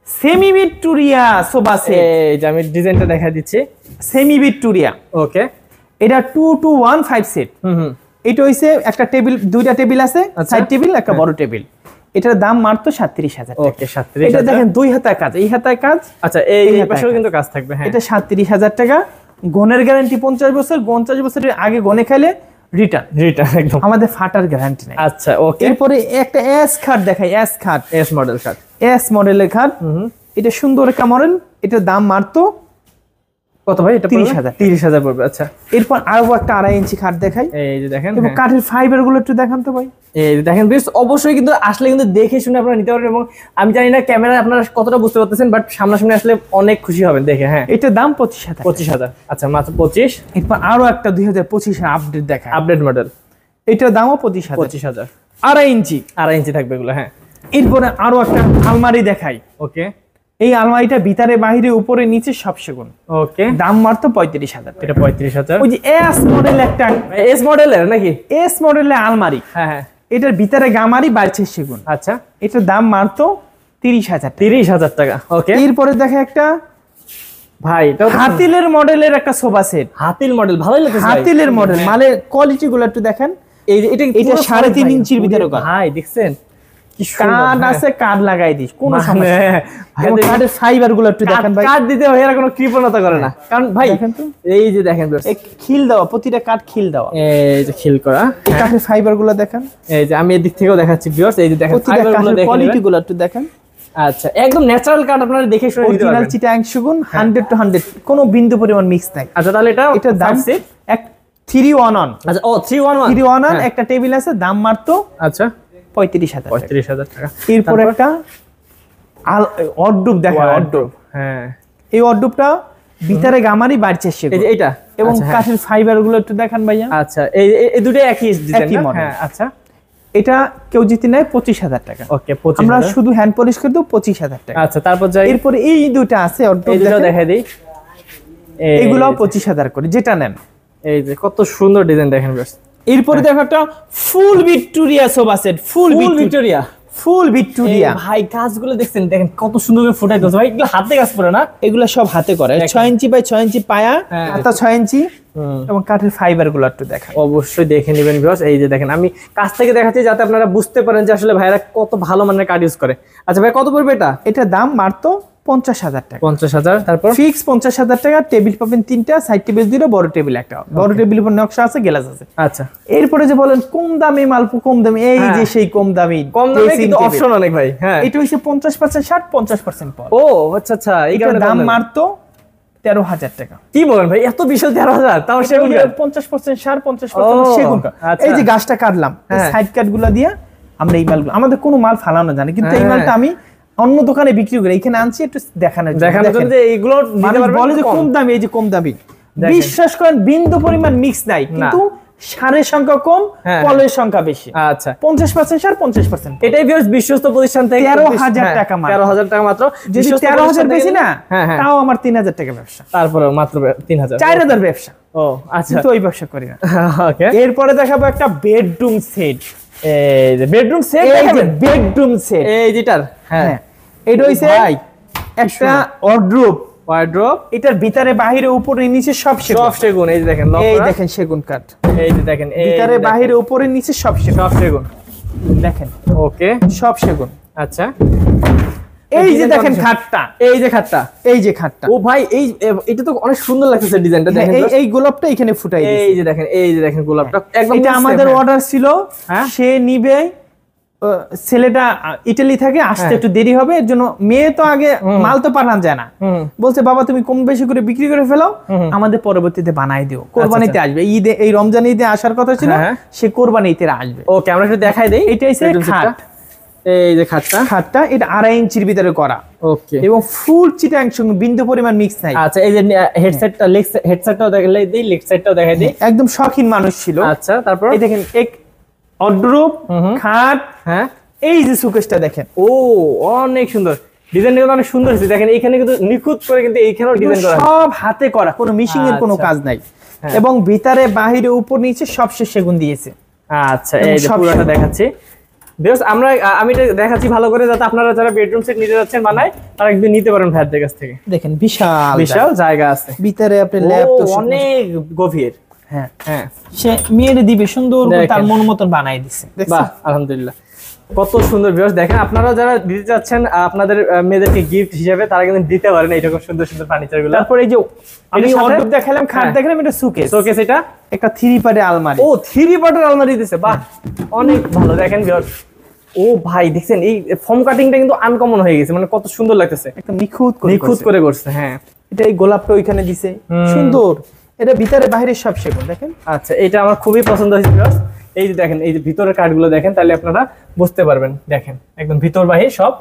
সেমি ভিক্টোরিয়া সোফা সেট। এই যে আমি ডিজাইনটা দেখাই দিচ্ছি। সেমি ভিক্টোরিয়া, ওকে। এটা 2-2-1-5 সেট। এটা হইছে একটা টেবিল, দুইটা টেবিল আছে, সাইড টেবিল, একটা বড় টেবিল। এটার দাম মাত্র 37,000 টাকা। ওকে, 37,000। এটা দেখেন 2 হাতায় কাজ, এই হাতায় কাজ। আচ্ছা, এই পাশেও কিন্তু কাজ থাকবে। হ্যাঁ, এটা 37,000 টাকা। গনের গ্যারান্টি 50 বছর। 50 বছরের আগে গনে খাইলে রিটার্ন একদম, আমাদের ফাটার গ্যারান্টি নাই। আচ্ছা, ওকে। এরপরে একটা এস খাট দেখাই। এস খাট, এস মডেল খাট, এস মডেলের খাট। এটা সুন্দর একটা মডেল। এটার দাম মাত্র কত ভাই? এটা 30,000। 30,000 পড়বে। আচ্ছা, এরপর আরো একটা 2.5 ইঞ্চি খাট দেখাই। এই যে দেখেন, এবং কাঠের ফাইবার গুলো একটু দেখান তো ভাই। এই যে দেখেন বেশ, অবশ্যই কিন্তু আসলে কিন্তু দেখে শুনে আপনারা নিতে পারবেন। এবং আমি জানি না ক্যামেরায় আপনারা কতটা বুঝতে পারতেছেন, বাট সামনাসামনি আসলে অনেক খুশি হবেন দেখে। হ্যাঁ, এটার দাম 25,000। 25,000। আচ্ছা, মাত্র 25। এরপর আরো একটা 2025 এর আপডেট দেখাই। Update model. এটার দামও 25,000। 25,000। 2.5 ইঞ্চি। 2.5 ইঞ্চি থাকবে এগুলো। হ্যাঁ, এরপরে আরো একটা আলমারি দেখাই। ওকে। এই আলমারিটা ভিতরে বাহিরে উপরে নিচে সব সেগুন। ওকে, দাম মাত্র 35,000। এটা 35,000। ওই যে এস মডেল একটা, এস মডেলের নাকি? এস মডেলের আলমারি। হ্যাঁ, এটার ভিতরে গামারি বাইরে সেগুন। আচ্ছা, এটার দাম মাত্র 30,000। 30,000 টাকা। ওকে। এরপরে দেখে একটা ভাই, এটা হাতিলের মডেলের একটা সোফা সেট। হাতিল মডেল, ভালোই লাগছে। হাতিলের মডেল, মানে কোয়ালিটি গুলো একটু দেখেন। এই যে এটা 3.5 ইঞ্চির ভিতরে ভাই, দেখছেন কি কাঠ আছে, কাঠ লাগাই দিস, কোনো মানে সমস্যা নেই। এবং কাঠের ফাইবার গুলো একটু দেখেন ভাই। কাঠ দিতে হয়, এরা কোনো কৃপণতা করে না। কারণ ভাই দেখেন তো, এই যে দেখেন এই খিল দেওয়া, প্রতিটা কাঠ খিল দেওয়া। এই যে খিল করা এই কাঠের ফাইবার গুলো দেখেন। এই যে আমি এদিক থেকেও দেখাচ্ছি ভিউয়ার্স। এই যে দেখেন প্রতিটা ফাইবার গুলো কাঠের দেখেন, কোয়ালিটি গুলো একটু দেখেন। আচ্ছা, একদম ন্যাচারাল কাঠ, আপনারা দেখে শুনে নিতে অরিজিনাল পারবেন। চিটাং সেগুন, 100 to 100, কোনো বিন্দু পরিমাণ মিক্স নাই। আচ্ছা, তাহলে এটার দাম 3-1-1। আচ্ছা, ও 311 3-1-1 একটা টেবিল আছে, দাম মাত্র আচ্ছা 35,000। 35,000 টাকা। এরপর একটা অর্ডুপ দেখা। অর্ডুপ, হ্যাঁ, এই অর্ডুপটা ভিতরে গামারি বাইরে সেগুন। এই যে এটা এবং কাঠের ফাইবার গুলো একটু দেখান ভাইয়া। আচ্ছা, এই দুটো একই ডিজাইন একই না? মডেল। হ্যাঁ, আচ্ছা, এটা কেউ জিতে নেয় 25,000 টাকা। ওকে, 25,000। আমরা শুধু হ্যান্ড পলিশ করে দেব 25,000 টাকা। আচ্ছা, তারপর যাই। এরপরে এই দুটো আছে অর্ডুপ, এই দুটো দেখাই দিই। এগুলো 25,000 করে, যেটা নেন। এই যে কত সুন্দর ডিজাইন দেখেন বেশ। এরপরে দেখো একটা ফুল ভিক্টোরিয়া সোফা সেট। ফুল ভিক্টোরিয়া, ফুল ভিক্টোরিয়া ভাই কাজগুলো দেখছেন, দেখেন কত সুন্দর করে ফুটাইতেছে ভাই। এগুলো হাতে কাজ করে না? এগুলো সব হাতে করে। 6 ইঞ্চি বাই 6 ইঞ্চি পায়া, হাতা 6 ইঞ্চি। এবং কাঠের ফাইবার গুলো একটু দেখা, অবশ্যই দেখে নেবেন ভিউয়ার্স। এই যে দেখেন, আমি কাছ থেকে দেখাচ্ছি যাতে আপনারা বুঝতে পারেন যে আসলে ভাইরা কত ভালো মানের কাঠ ইউজ করে। আচ্ছা ভাই, কত পড়বে এটা? এটার দাম মাত্র 50,000 টাকা। 50,000। তারপর ফিক্স 50,000 টাকা। টেবিল পাবেন 3টা, সাইড টেবিল 2টা, বড় টেবিল একটা। বড় টেবিল উপর নকশা আছে, গ্লাস আছে। আচ্ছা, এরপরে যে বলেন কম দামি মাল, কম দামি, এই যে সেই কম দামি কিন্তু অপশন অনেক ভাই। হ্যাঁ, এটা হইছে 50% 60, 50% পর। ও আচ্ছা আচ্ছা, এই এটার দাম মাত্র 13,000 টাকা। কি বলেন ভাই, এত বিশাল 13,000? তাও সেগুন কাঠ 50% সার, 50% সেগুন কাঠ। এই যে গাছটা কাটলাম, সাইড কাট গুলা দিয়া আমরা এই মালগুলো, আমাদের কোনো মাল ফালানো জানি, কিন্তু এই মালটা আমি অন্য দোকানে বিক্রি করি, এখানে আনছি একটু দেখানোর জন্য যে এইগুলো বলে যে কম দামি। এই যে কম দামি, বিশ্বাস করেন বিন্দু পরিমাণ মিক্স নাই, কিন্তু সারের সংখ্যা কম, কলের সংখ্যা বেশি। আচ্ছা 50% সার 50%। এটাই ভিউয়ার্স বিশ্বস্ত প্রতিষ্ঠান থেকে 13,000 টাকা মাত্র। 13,000 টাকা মাত্র। যদি 13,000 বেশি না, তাও আমার 3,000 টাকা ব্যবসা। তারপরে মাত্র 3,000, 4,000 ব্যবসা। ও আচ্ছা, কিন্তু ওই ব্যবসা করি না। ওকে, এরপরে দেখাবো একটা বেডরুম সেট। এই যে বেডরুম সেট, বেডরুম সেট এই যেটার, হ্যাঁ এটা হইছে একটা ওয়ার্ড্রোব। ওয়ার্ড্রোব, এটার ভিতরে বাহিরে উপরে নিচে সব সেগুন। এই যে দেখেন, এই দেখেন সেগুন কাঠ। এই যে দেখেন, ভিতরে বাহিরে উপরে নিচে সব সেগুন দেখেন। ওকে, সব সেগুন। আচ্ছা, এই যে দেখেন খাটটা, এই যে খাটটা, এই যে খাটটা। ও ভাই, এটা তো অনেক সুন্দর লাগতেছে ডিজাইনটা। দেখেন এই গোলাপটা এখানে ফুটাই দিয়েছে। এই যে দেখেন, এই যে দেখেন গোলাপটা একদম। এটা আমাদের অর্ডার ছিল, সে নিবে। ছেলেটা ইটালি থাকে, আসতে একটু দেরি হবে, এর জন্য মেয়ে তো আগে মাল তো পাঠান যায় না, বলছে বাবা তুমি কম বেশি করে বিক্রি করে ফেলাও, আমাদের পরবর্তীতে বানাই দিও, কোরবানিতে আসবে। ঈদে, এই রমজান ঈদে আসার কথা ছিল, সে কোরবানিতে আসবে। ওকে, আমরা একটু দেখাই দেই। এটাই খাট। এই যে খাটটা এটা 2.5 ইঞ্চির ভিতরে করা। ওকে, এবং ফুল চিটাং সঙ্গে বিন্দু পরিমাণ মিক্স নাই। আচ্ছা, এই যে হেডসেটটাও দেখাই দেই, লেগ সাইডটাও দেখাই দেই। একদম শখিন মানুষ ছিল। আচ্ছা, তারপর এই দেখেন এক ওয়ার্ড্রোব, খাট, এই যে সুকেসটা দেখেন। ও অনেক সুন্দর ডিজাইন, কিন্তু অনেক সুন্দর হয়েছে। দেখেন এখানে কিন্তু নিখুঁত করে কিন্তু এইখানেও ডিজাইন করা, সব হাতে করা, কোনো মিশিং এর কোনো কাজ নাই। এবং ভিতরে বাহিরে উপর নিচে সব সেগুন দিয়েছে। আচ্ছা, এই যে পুরোটা দেখাচ্ছি। আমি এটা দেখাচ্ছি ভালো করে, যাতে আপনারা যারা বেডরুম সেট নিতে যাচ্ছেন বানায়, তারা একদম নিতে পারেন ভাইদের কাছ থেকে। দেখেন বিশাল বিশাল জায়গা আছে ভিতরে, আপনি ল্যাব তো অনেক গভীর। হ্যাঁ, সে মেয়েরে দিবে সুন্দর করে, তার মন মতন বানাই দিছে। বাহ, আলহামদুলিল্লাহ, কত সুন্দর ভিউয়ার্স। দেখেন আপনারা যারা দিতে যাচ্ছেন আপনাদের মেয়েদেরকে গিফট হিসেবে, তারা কিন্তু দিতে পারেন এইরকম সুন্দর সুন্দর ফার্নিচার গুলো। তারপর এই যে আমি ওয়ার্ডরোব দেখালাম, খাট দেখালাম, এটা সুকেস। এটা একটা 3 পার্টের আলমারি। ও 3 পার্টের আলমারি দিয়েছে, বাহ অনেক ভালো। দেখেন ভিউয়ার্স, ও ভাই দেখছেন এই ফর্ম কাটিংটা কিন্তু আনকমন হয়ে গেছে, মানে কত সুন্দর লাগতেছে, একদম নিখুঁত করে করছে। হ্যাঁ, এটা এই গোলাপটা ওইখানে দিছে, সুন্দর। এটা ভিতরে বাইরে সব সেগুন দেখেন। আচ্ছা, এটা আমার খুবই পছন্দ হয়েছে ভিউয়ার্স। এই যে দেখেন, এই যে ভিতরের কাঠগুলো দেখেন, তাহলে আপনারা বুঝতে পারবেন। দেখেন একদম ভিতর বাহির সব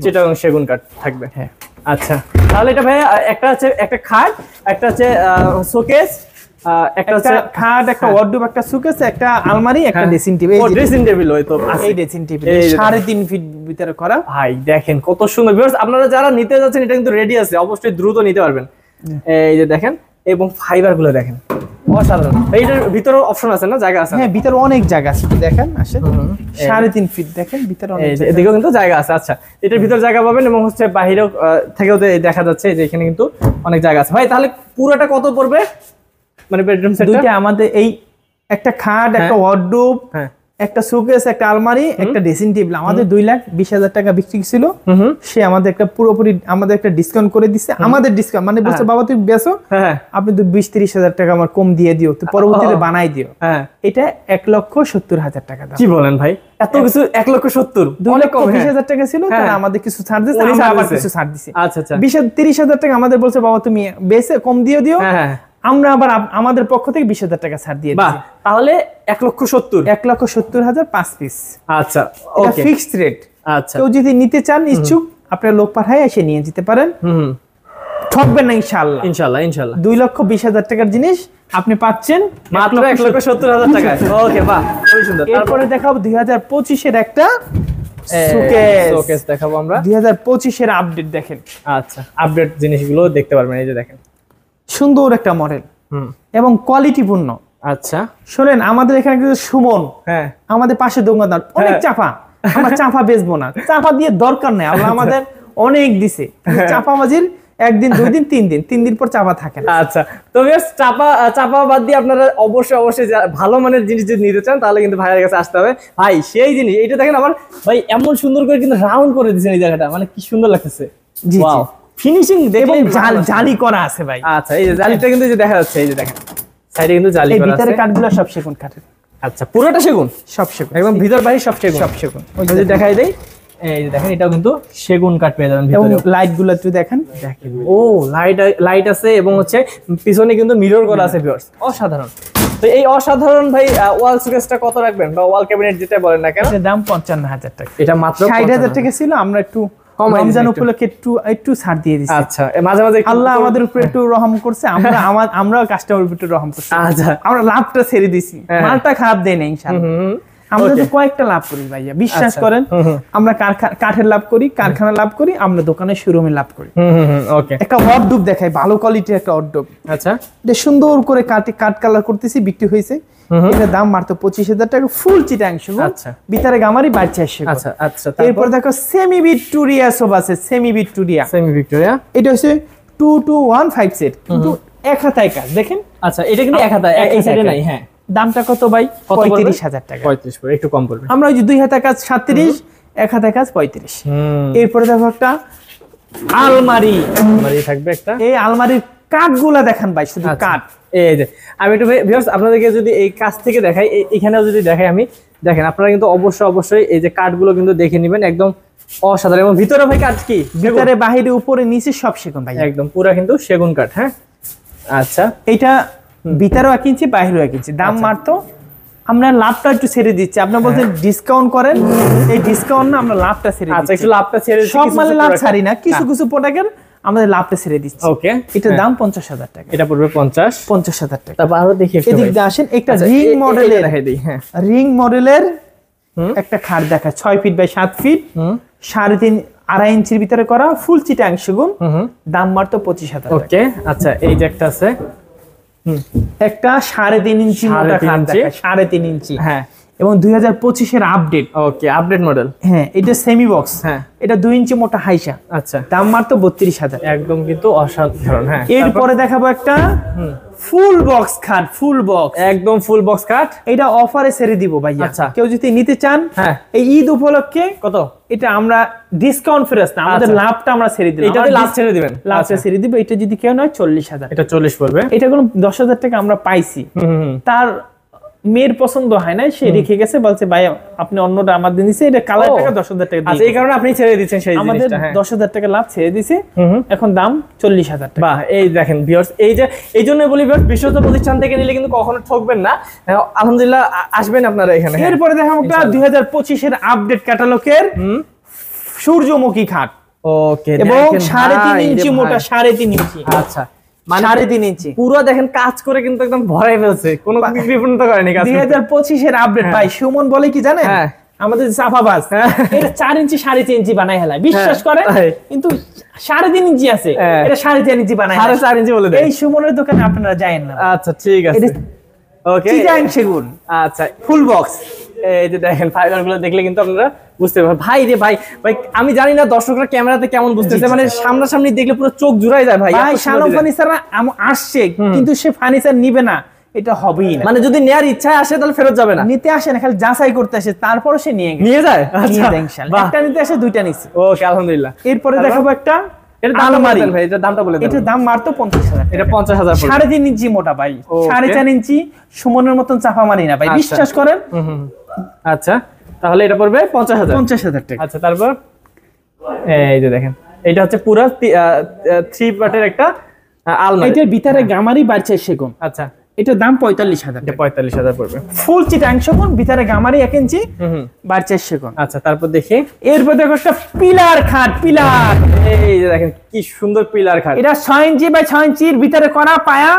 চিটাগং সেগুন কাঠ থাকবে। হ্যাঁ, আচ্ছা, তাহলে এটা ভাই একটা আছে, একটা খাট, একটা আছে শোকেস, একটা আছে খাট, একটা ওয়ার্ডরোব, একটা সুকেস, একটা আলমারি, একটা ড্রেসিং টেবিল। ও ড্রেসিং টেবিল, ওই তো এই ড্রেসিং টেবিল 3.5 ফিট ভিতরে করা। ভাই দেখেন কত সুন্দর ভিউয়ার্স। আপনারা যারা নিতে যাচ্ছেন, এটা কিন্তু রেডি আছে, অবশ্যই দ্রুত নিতে পারবেন। এই যে দেখেন, এবং ফাইবার গুলো দেখেন অসাধারণ। এইটার ভিতরে অপশন আছে না, জায়গা আছে? হ্যাঁ, ভিতরে অনেক জায়গা আছে, দেখেন আসেন 3.5 ফিট দেখেন ভিতরে অনেক জায়গা, এদিকেও কিন্তু জায়গা আছে। আচ্ছা, এটার ভিতর জায়গা পাবেন, এবং হচ্ছে বাহিরেও থেকেও দেখা যাচ্ছে যে এখানে কিন্তু অনেক জায়গা আছে। ভাই তাহলে পুরোটা কত পড়বে, মানে বেডরুম সেটটা? দুইটা আমাদের এই একটা খাট, একটা ওয়ার্ডরোব, একটা সুকেস, একটা আলমারি, একটা ড্রেসিং টেবিল আমাদের 2,20,000 টাকা বিক্রি ছিল। সে আমাদের একটা পুরোপুরি আমাদের একটা ডিসকাউন্ট করে দিচ্ছে। আমাদের ডিসকাউন্ট মানে বলছে বাবা তুমি বেচো, আপনি তো 20-30,000 টাকা আমার কম দিয়ে দিও, তো পরবর্তীতে বানাই দিও। এটা 1,70,000 টাকা দাম। কি বলেন ভাই, এত কিছু? 1,70,000, 2,20,000 টাকা ছিল, তারা আমাদের কিছু ছাড় দিচ্ছে, আমরা আবার কিছু ছাড় দিছি। আচ্ছা আচ্ছা, 20-30,000 টাকা আমাদের বলছে বাবা তুমি বেচে কম দিয়ে দিও, আমরা আবার আমাদের পক্ষ থেকে 20,000 টাকা ছাড় দিয়ে দিই। তাহলে 1,70,000, 1,70,000 5 পিস। আচ্ছা, ওকে, ফিক্সড রেট। আচ্ছা, কেউ যদি নিতে চান ইচ্ছুক, আপনার লোক পাঠায় এসে নিয়ে যেতে পারেন। ঠকবেন না ইনশাআল্লাহ। ইনশাআল্লাহ ইনশাআল্লাহ। 2,20,000 টাকার জিনিস আপনি পাচ্ছেন মাত্র 1,70,000 টাকায়। ওকে, বাহ, খুবই সুন্দর। তারপরে দেখাবো 2025 এর একটা শোকেস দেখাবো আমরা। 2025 এর আপডেট দেখেন। আচ্ছা, আপডেট জিনিসগুলো দেখতে পারবেন। এই যে দেখেন, সুন্দর একটা মডেল এবং কোয়ালিটিপূর্ণ। আচ্ছা, শুনেন আমাদের এখানে কিন্তু সুমন, আমাদের পাশে দোকানদার অনেক চাপা, আমরা চাপা বেচবো না, চাপা দিয়ে দরকার নেই, আল্লাহ আমাদের অনেক দিছে। চাপাবাজির 1 দিন 2 দিন 3 দিন 3 দিন পর চাপা থাকে না। আচ্ছা, তো চাপা বাদ দিয়ে আপনারা অবশ্যই ভালো মানের জিনিস যদি নিতে চান, তাহলে কিন্তু ভাইয়ের কাছে আসতে হবে। ভাই সেই জিনিস, এইটা দেখেন আমার ভাই এমন সুন্দর করে কিন্তু রাউন্ড করে দিয়েছেন এই জায়গাটা, মানে কি সুন্দর লাগতেছে। ওয়াও, ফিনিশিং দেখেন, জালি করা আছে ভাই। আচ্ছা, এই যে জালিটা কিন্তু যে দেখা যাচ্ছে, এই যে দেখেন সাইডে কিন্তু জালি করা আছে। ভিতরে কাঠগুলো সব সেগুন কাঠের। আচ্ছা, পুরোটা সেগুন? সব সেগুন, একদম ভিতর বাইরে সব সেগুন। সব সেগুন। ওই যদি দেখাই দেই, এই যে দেখেন, এটাও কিন্তু সেগুন কাঠ পেয়ে যাবেন ভিতরে। এবং লাইটগুলো একটু দেখেন। ও লাইট আছে, এবং হচ্ছে পিছনে কিন্তু মিরর করা আছে ভিউয়ার্স, অসাধারণ। তো এই অসাধারণ ভাই ওয়াল সুকেসটা কত রাখবেন, বা ওয়াল ক্যাবিনেট যেটা বলেন না কেন, এর দাম 55,000 টাকা। এটা মাত্র 60,000 টাকা ছিল, আমরা একটু রমজান উপলক্ষে একটু ছাড় দিয়ে দিচ্ছি। আচ্ছা, মাঝে মাঝে আল্লাহ আমাদের উপরে একটু রহম করছে, আমরাও কাস্টমারের উপরে একটু রহম করছি। আচ্ছা, আমরা লাভটা ছেড়ে দিছি, মালটা খারাপ দেয় না ইনশাআল্লাহ। আমরা তো কয়েকটা লাভ করি ভাইয়া, বিশ্বাস করেন। আমরা কাঠের লাভ করি, কারখানা লাভ করি, আমরা দোকানের শোরুমে লাভ করি। ওকে, একটা ওয়ার্ডরোব দেখাই, ভালো কোয়ালিটির একটা ওয়ার্ডরোব। আচ্ছা, এটা সুন্দর করে কাট কালার করতেছি, বিক্রি হয়েছে। এটা দাম মাত্র 25,000 টাকা, ফুল চিটাং শুধু। আচ্ছা, ভিতরে গামারি 4,500। আচ্ছা আচ্ছা, এরপর দেখো সেমি ভিক্টোরিয়া সব আছে, সেমি ভিক্টোরিয়া। এটা হচ্ছে 22157 সেট, কিন্তু এক হাতায় কাজ দেখেন। আচ্ছা, এটা কিন্তু এক হাতায়, এই সাইডে নাই। হ্যাঁ, দামটা কত ভাই? 35,000 টাকা। 35 পড়বে, একটু কম পড়বে। আমরা ওই যে দুই হাতা কাজ 37, এক হাতা কাজ 35। এরপরে দেখো একটা আলমারি থাকবে একটা। এই আলমারির কাঠগুলা দেখেন ভাই, শুধু কাঠ। এই যে আমি একটু ভিউয়ার্স আপনাদেরকে যদি এই কাছ থেকে দেখাই, এখানেও যদি দেখাই আমি, দেখেন আপনারা কিন্তু অবশ্যই এই যে কাঠগুলো কিন্তু দেখে নেবেন, একদম অসাধারণ। এবং ভিতরে ভাই কাঠ কি? ভিতরে বাহিরে উপরে নিচে সব সেগুন ভাই, একদম পুরা কিন্তু সেগুন কাঠ। হ্যাঁ, আচ্ছা, এটা ভিতরেও 1 ইঞ্চি, বাহিরেও 1 ইঞ্চি। দাম মাত্র, আমরা লাভটা একটু ছেড়ে দিচ্ছি। আপনারা বলছেন ডিসকাউন্ট করেন, এই ডিসকাউন্ট না, আমরা লাভটা ছেড়ে দিচ্ছি। আচ্ছা, একটু লাভটা ছেড়ে দিচ্ছি। সব মালে লাভ ছাড়ি না, কিছু প্রোডাক্টের আমাদের লাভটা ছেড়ে দিচ্ছি। ওকে, এটার দাম 50,000 টাকা। এটা পড়বে 50,000 টাকা। তারপর আরো দেখি একটু, এদিক দিয়ে আসেন। একটা রিং মডেলের দেখাই দিই। হ্যাঁ, রিং মডেলের একটা খাট দেখা, 6 ফিট বাই 7 ফিট, 3.5 2.5 ইঞ্চির ভিতরে করা, ফুল চিটাং সেগুন। দাম মাত্র 25,000 টাকা। ওকে, আচ্ছা, এই যে একটা আছে, একটা 3.5 ইঞ্চি মোটা খাট দেখা, 3.5 ইঞ্চি। হ্যাঁ, এবং 2025 এর আপডেট। ওকে, আপডেট মডেল। হ্যাঁ, এটা সেমি বক্স। হ্যাঁ, এটা 2 ইঞ্চি মোটা হাইসা। আচ্ছা, দাম মাত্র 32,000। একদম কিন্তু অসাধারণ। হ্যাঁ, এরপরে দেখাবো একটা ফুল বক্স খাট, ফুল বক্স, একদম ফুল বক্স খাট। এটা অফারে ছেড়ে দিব ভাইয়া। আচ্ছা, কেউ যদি নিতে চান, হ্যাঁ, এই ঈদ উপলক্ষে কত? এটা আমরা ডিসকাউন্ট ফেরত না, আমাদের লাভটা আমরা ছেড়ে দিলাম। এটাতে লাভ ছেড়ে দিবেন, লাভটা ছেড়ে দিব। এটা যদি কেউ নয় 40,000। এটা 40 পড়বে। এটা কোনো 10,000 টাকা আমরা পাইছি। তার মেয়ের পছন্দ হয় না, সে রেখে গেছে, বলছে ভাই আপনি অন্যটা আমাদের দিয়েছে, এটা কালার টাকা 10,000 টাকা দিয়ে। আচ্ছা, এই কারণে আপনি ছেড়ে দিচ্ছেন সেই জিনিসটা। আমাদের 10,000 টাকা লাভ ছেড়ে দিয়েছে, এখন দাম 40,000 টাকা। বাহ, এই দেখেন ভিউয়ার্স, এই যে এই জন্য বলি ভিউয়ার্স, বিশ্বস্ত প্রতিষ্ঠান থেকে নিলে কিন্তু কখনো ঠকবেন না। আলহামদুলিল্লাহ, আসবেন আপনারা এখানে। এরপরে দেখাবো একটা 2025 এর আপডেট ক্যাটালগের সূর্যমুখী খাট। ওকে, এবং 3.5 ইঞ্চি মোটা, 3.5 ইঞ্চি। আচ্ছা, 3.5 ইঞ্চি পুরো দেখেন কাজ করে কিন্তু একদম ভরাই ফেলছে, কোনো বিপন্ন করেনি কাজ। 2025 এর আপডেট ভাই। সুমন বলে কি জানেন, আমাদের চাপাবাজ, এটা 4 ইঞ্চি 3.5 ইঞ্চি বানাই হেলায়, বিশ্বাস করেন। কিন্তু 3.5 ইঞ্চি আছে, এটা 3.5 ইঞ্চি বানাই, 4.5 ইঞ্চি বলে দেয়। এই সুমনের দোকানে আপনারা যায়েন না। আচ্ছা, ঠিক আছে। ওকে, চিটাং সেগুন। আচ্ছা, ফুল বক্স। এই যে দেখেন ফাইবার গুলো দেখলে কিন্তু আপনারা বুঝতে পারবেন। ভাই রে ভাই, আমি জানি না দর্শকরা ক্যামেরাতে কেমন বুঝতেছে, মানে সামনাসামনি দেখলে পুরো চোখ জুড়াই যায়। ভাই, শানো ফার্নিচার আসছে, কিন্তু সে ফার্নিচার নিবে না, এটা হবেই না। মানে যদি নেয়ার ইচ্ছা আসে তাহলে ফেরত যাবে না, নিতে আসে না, খালি যাচাই করতে আসে, তারপরে সে নিয়ে যায়। আচ্ছা, একটা নিতে আসে, 2টা নিছে। ওকে, আলহামদুলিল্লাহ। এরপরে দেখাবো একটা, এটা দাম বলেন ভাই, এটা দামটা বলে দেন। এটা দাম মাত্র 50,000। এটা 50,000 পড়বে। 3.5 ইঞ্চি মোটা ভাই, 4.5 ইঞ্চি। সুমনের মতন চাপা মারি না ভাই, বিশ্বাস করেন। আচ্ছা, তাহলে এটা পড়বে 50,000 টাকা। আচ্ছা, তারপর এই যে দেখেন, এটা হচ্ছে পুরো 3 পার্টের একটা আলমারি। এটার ভিতরে গামারি বাড়ছে সেগুন। আচ্ছা, এটার দাম 45,000। এটা 45,000 পড়বে। ফুল চিটাং সেগুন, ভিতরে গামারি 1 ইঞ্চি, বাড়ছে সেগুন। আচ্ছা, তারপর দেখি এরপর দেখো একটা পিলার খাট, পিলার। এই যে দেখেন কি সুন্দর পিলার খাট। এটা 6 ইঞ্চি বাই 6 ইঞ্চির ভিতরে করা, পায়া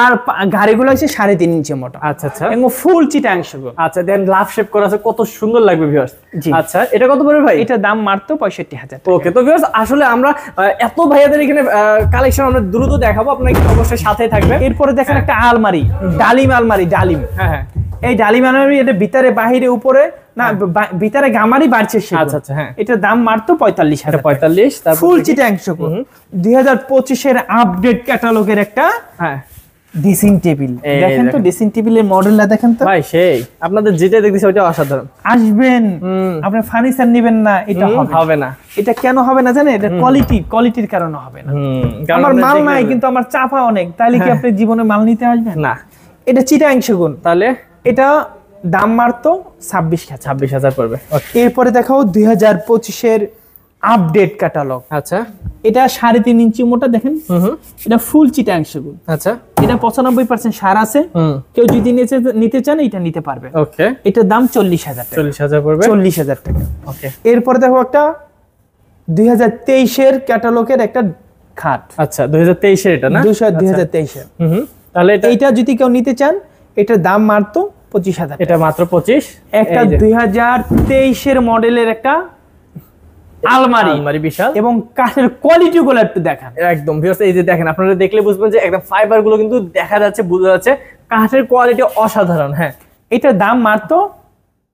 আর গাড়িগুলো হচ্ছে 3.5 ইঞ্চি মোটা। আচ্ছা আচ্ছা, এবং ফুল চিটাং সেগুন। আচ্ছা, দেন লাভ শেপ করা আছে, কত সুন্দর লাগবে ভিউয়ার্স। আচ্ছা, এটা কত পড়বে ভাই? এটা দাম মাত্র 65,000 টাকা। ওকে, তো ভিউয়ার্স আসলে আমরা এত ভাইয়াদের এখানে কালেকশন আমরা দ্রুত দেখাবো, আপনারা একটু অবশ্যই সাথে থাকবেন। এরপরে দেখেন একটা আলমারি, ডালিম আলমারি, ডালিম। হ্যাঁ, এই ডালিম আলমারি, এটা ভিতরে বাহিরে উপরে না, ভিতরে গামারি বাড়ছে সেগুন। আচ্ছা আচ্ছা, হ্যাঁ, এটার দাম মাত্র 45,000। 45। তারপর ফুল চিটাং সেগুন। 2025 এর আপডেট ক্যাটালগের একটা ড্রেসিং টেবিল। দেখেন তো ড্রেসিং টেবিলের মডেলটা দেখেন তো ভাই, সেই আপনাদের যেটা দেখতেছি ওটা অসাধারণ। আসবেন, আপনি ফার্নিচার নেবেন না, এটা হবে না। এটা কেন হবে না জানেন? এটা কোয়ালিটির কারণে হবে না। আমার মাল নাই, কিন্তু আমার চাপা অনেক, তাহলে কি আপনি জীবনে মাল নিতে আসবেন না? এটা চিটাং সেগুন। তাহলে এটা দাম মাত্র 26,000 পড়বে। এরপরে দেখাও 2025 এর আপডেট ক্যাটালগ। আচ্ছা, এটা 3.5 ইঞ্চি মোটা, দেখেন। এটা ফুল চিটাং সেগুন। আচ্ছা, এটা 95% সার আছে। কেউ যদি নিতে চান এটা নিতে পারবে। ওকে, এটার দাম 40,000 টাকা। 40,000 পড়বে। 40,000 টাকা। ওকে, এরপরে দেখো একটা 2023 এর ক্যাটালগের একটা খাট। আচ্ছা 2023 এর এটা না? 2023 এর। তাহলে এইটা যদি কেউ নিতে চান এটার দাম মাত্র 25,000। এটা মাত্র 25। একটা 2023 এর মডেলের একটা আলমারি বিশাল, এবং কাঠের কোয়ালিটি গুলো একটু দেখান। একদম ভিউয়ার্স এই যে দেখেন, আপনারা দেখলে বুঝবেন যে একদম ফাইবার গুলো কিন্তু দেখা যাচ্ছে, বোঝা যাচ্ছে কাঠের কোয়ালিটি অসাধারণ। হ্যাঁ, এটার দাম মাত্র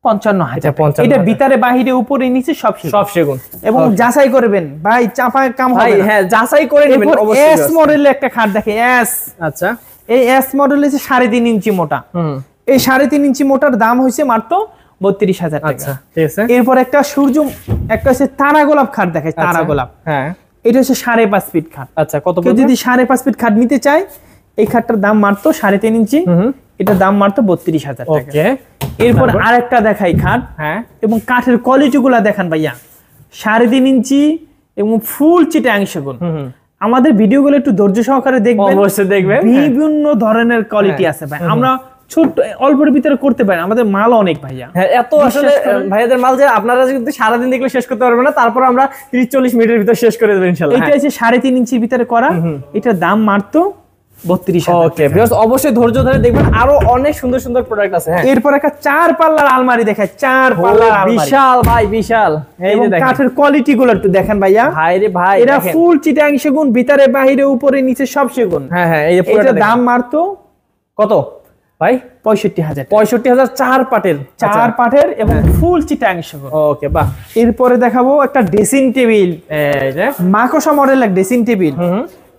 55,000। এটা ভিতরে বাহিরে উপরে নিচে সব সেগুন এবং যাচাই করবেন ভাই, চাপা কাম হবে ভাই। হ্যাঁ, যাচাই করে নেবেন অবশ্যই। এস মডেলের একটা খাট দেখে, এস। আচ্ছা, এই এস মডেল হচ্ছে 3.5 ইঞ্চি মোটা। এই 3.5 ইঞ্চি মোটার দাম হইছে মাত্র 32,000 টাকা। আচ্ছা, ঠিক আছে। এরপর একটা একটা হচ্ছে তারা গোলাপ খাট দেখায়, তারা গোলাপ। হ্যাঁ, এটা হচ্ছে 5.5 ফিট খাট। আচ্ছা, কত? কেউ যদি 5.5 ফিট খাট নিতে চায়, এই খাটটার দাম মাত্র 3.5 ইঞ্চি। এটার দাম মাত্র 32,000 টাকা। ওকে, এরপর আরেকটা দেখাই খাট। হ্যাঁ, এবং কাঠের কোয়ালিটি গুলা দেখান ভাইয়া, 3.5 ইঞ্চি এবং ফুল চিটাং সেগুন। আমাদের ভিডিওগুলো একটু ধৈর্য সহকারে দেখবেন, অবশ্যই দেখবেন। বিভিন্ন ধরনের কোয়ালিটি আছে ভাই। আমরা ছোট অল্পের ভিতরে করতে পারি, আমাদের মাল অনেক ভাইয়া। হ্যাঁ, এত আসলে ভাইয়াদের মাল যে আপনারা কিন্তু সারাদিন দেখলে শেষ করতে পারবেন না, তারপর আমরা 30-40 মিনিটের ভিতরে শেষ করে দেব ইনশাআল্লাহ। এটা হচ্ছে 3.5 ইঞ্চির ভিতরে করা। এটার দাম মাত্র 32,000। ওকে ভিউয়ার্স, অবশ্যই ধৈর্য ধরে দেখবেন, আরো অনেক সুন্দর সুন্দর প্রোডাক্ট আছে। হ্যাঁ, এরপর একটা 4 পাল্লার আলমারি দেখায়, 4 পাল্লার আলমারি, বিশাল ভাই, বিশাল। এই যে দেখেন কাঠের কোয়ালিটি গুলো একটু দেখেন ভাইয়া। ভাই রে ভাই, এটা ফুল চিটাং সেগুন, ভিতরে বাহিরে উপরে নিচে সব সেগুন। হ্যাঁ হ্যাঁ, এই যে এটার দাম মাত্র কত ভাই? 65,000। 65,000 4 পাটের, 4 পাটের এবং ফুল চিটাং সেগুন। ওকে, বাহ। এরপরে দেখাবো একটা ড্রেসিং টেবিল, এই যে মাকোসা মডেল এক ড্রেসিং টেবিল।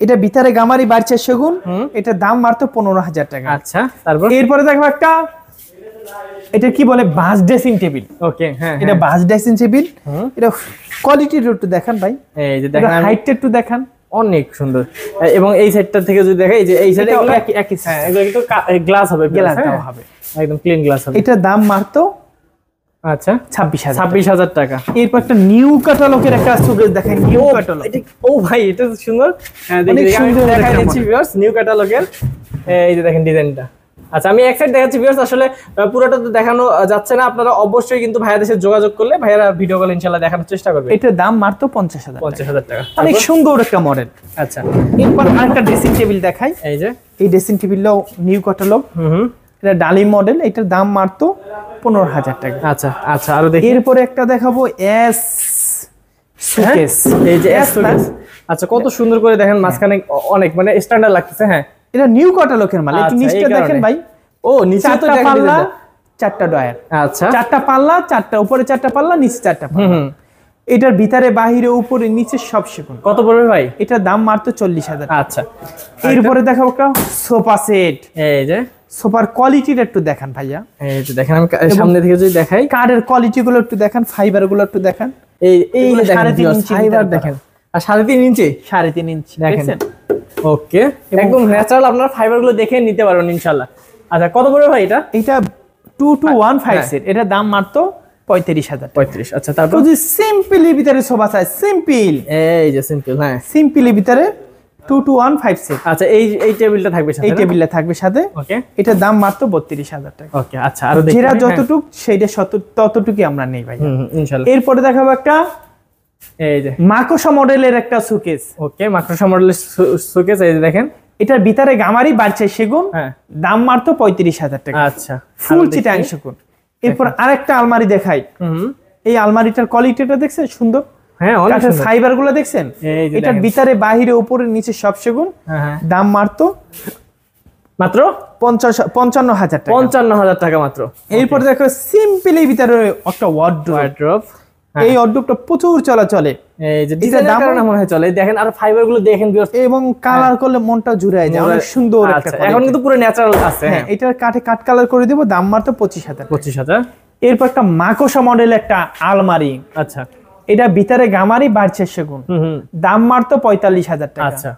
এটা ভিতরে গামারি বাড়ছে সেগুন। এটার দাম মাত্র 15,000 টাকা। আচ্ছা, তারপর এরপরে দেখবো একটা, এটা কি বলে, বাস ড্রেসিং টেবিল। ওকে, হ্যাঁ, এটা বাস ড্রেসিং টেবিল। এটা কোয়ালিটি একটু দেখান ভাই। এই যে দেখেন, হাইটটা একটু দেখান, অনেক সুন্দর। এবং এই সাইডটা থেকে যদি দেখাই, এই যে এই সাইডে একই, হ্যাঁ, এগুলো কিন্তু গ্লাস হবে, গ্লাস দেওয়া হবে, একদম ক্লিন গ্লাস হবে। এটার দাম মাত্র আচ্ছা 26,000 টাকা। এরপর একটা নিউ ক্যাটালগের একটা শোকেস দেখেন, নিউ ক্যাটালগ। ও ভাই, এটা সুন্দর। হ্যাঁ, অনেক সুন্দর দেখাই দিচ্ছি ভিউয়ার্স, নিউ ক্যাটালগের। এই যে দেখেন ডিজাইনটা। আচ্ছা, আমি এক সাইড দেখাচ্ছি ভিউয়ার্স, আসলে পুরোটা তো দেখানো যাচ্ছে না। আপনারা অবশ্যই কিন্তু ভাইয়াদের সাথে যোগাযোগ করলে ভাইয়ারা ভিডিও কল ইনশাআল্লাহ দেখানোর চেষ্টা করবে। এটার দাম মাত্র 50,000 টাকা। অনেক সুন্দর একটা মডেল। আচ্ছা, এরপর আরেকটা ড্রেসিং টেবিল দেখাই। এই যে এই ড্রেসিং টেবিলটাও নিউ ক্যাটালগ। এটা ডালি মডেল। এটার দাম মাত্র 15,000 টাকা। আচ্ছা আচ্ছা, আরো দেখি। এরপরে একটা দেখাবো এস শোকেস। এই যে এস শোকেস। আচ্ছা, কত সুন্দর করে দেখেন, মাঝখানে অনেক মানে স্ট্যান্ডার্ড লাগতেছে। হ্যাঁ, এটা নিউ ক্যাটালগের মাল। একটু নিচটা দেখেন ভাই। ও, নিচে তো চারটা পাল্লা, 4টা ডয়ার। আচ্ছা, 4টা পাল্লা, 4টা উপরে, 4টা পাল্লা, নিচে 4টা পাল্লা। এটার ভিতরে বাহিরে উপরে নিচে সব সেগুন। কত পড়বে ভাই? এটার দাম মাত্র 40,000। আচ্ছা, এরপরে দেখাবো একটা সোফা সেট। এই যে সোফার কোয়ালিটিটা একটু দেখান ভাইয়া। এই যে দেখেন, আমি সামনে থেকে যদি দেখাই, কাঠের কোয়ালিটি গুলো একটু দেখান, ফাইবার গুলো একটু দেখান। এই এগুলো দেখেন 3.5 ইঞ্চি ফাইবার দেখেন, আর 3.5 ইঞ্চি। 3.5 ইঞ্চি দেখেন। ওকে, একদম ন্যাচারাল। আপনারা ফাইবার গুলো দেখে নিতে পারবেন ইনশাআল্লাহ। আচ্ছা, কত পড়বে ভাই এটা? এটা 2215 সেট। এটার দাম মাত্র 35,000। 35। আচ্ছা, তারপর যদি সিম্পলি ভিতরে সোফা সাইজ, সিম্পল, এই যে সিম্পল। হ্যাঁ, সিম্পলি ভিতরে 2215 সেট। আচ্ছা, এই টেবিলটা থাকবে সাথে, এই টেবিলটা থাকবে সাথে। ওকে, এটার দাম মাত্র 32,000 টাকা। ওকে, আচ্ছা, আরো দেখি। যেটা যতটুক সেইটা ততটুকুই আমরা নেই ভাই ইনশাআল্লাহ। এরপরে দেখাবো একটা, এই যে মাকোসা মডেলের একটা শোকেস। ওকে, মাকড়সা মডেলের শোকেস। এই যে দেখেন, এটার ভিতরে গামারি বাড়ছে সেগুন। হ্যাঁ, দাম মাত্র 35,000 টাকা। আচ্ছা, ফুল চিটাং সেগুন। এরপর আরেকটা আলমারি দেখাই। এই আলমারিটার কোয়ালিটিটা দেখছেন সুন্দর। হ্যাঁ, অনেক কাঠের সুন্দর। ফাইবার গুলো দেখছেন। এটার ভিতরে বাহিরে উপরে নিচে সব সেগুন। দাম মাত্র 55,000 টাকা। 55,000 টাকা মাত্র। এরপর দেখো সিম্পলি ভিতরে একটা ওয়ার্ড্রোব। এই ওয়ার্ড্রোবটা প্রচুর চলাচলে। এই যে ডিজাইনের কারণে মনে হয় চলে। দেখেন, আর ফাইবার গুলো দেখেন এবং কালার করলে মনটা জুড়ায় যায়। অনেক সুন্দর একটা। এখন কিন্তু পুরো ন্যাচারাল আছে। হ্যাঁ, এটার কাঠে কাট কালার করে দেব। দাম মাত্র 25,000। 25,000। এরপর একটা মাকোসা মডেল একটা আলমারি। আচ্ছা, এটা ভিতরে গামারি বাড়ছে সেগুন। দাম মাত্র 45,000 টাকা। আচ্ছা,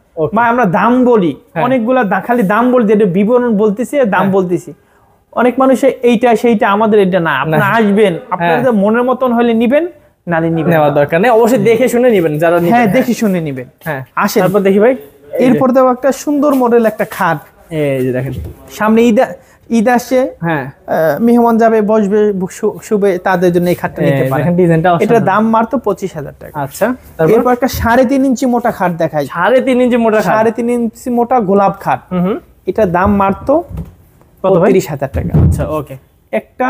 আমরা দাম বলি অনেকগুলা, খালি দাম বলি, যেটা বিবরণ বলতেছি, দাম বলতেছি। অনেক মানুষ এইটা সেইটা, আমাদের এটা না। আপনারা আসবেন, আপনাদের মনের মতন হলে নিবেন, নালে নিবেন, নেওয়ার দরকার নেই। অবশ্যই দেখে শুনে নিবেন যারা নিবেন। হ্যাঁ, দেখে শুনে নিবেন। হ্যাঁ, আসেন। তারপর দেখি ভাই। এরপর দেখো একটা সুন্দর মডেল একটা খাট। এই যে দেখেন, ঈদ আসে, হ্যাঁ মেহমান যাবে, বসবে, শুবে, তাদের জন্য এই খাটটা নিতে পারেন। এটার দাম মাত্র 25,000 টাকা। আচ্ছা, এরপর একটা 3.5 ইঞ্চি মোটা খাট দেখাই। 3.5 ইঞ্চি মোটা খাট, 3.5 ইঞ্চি মোটা গোলাপ খাট। এটার দাম মাত্র 35,000 টাকা। আচ্ছা, ওকে। একটা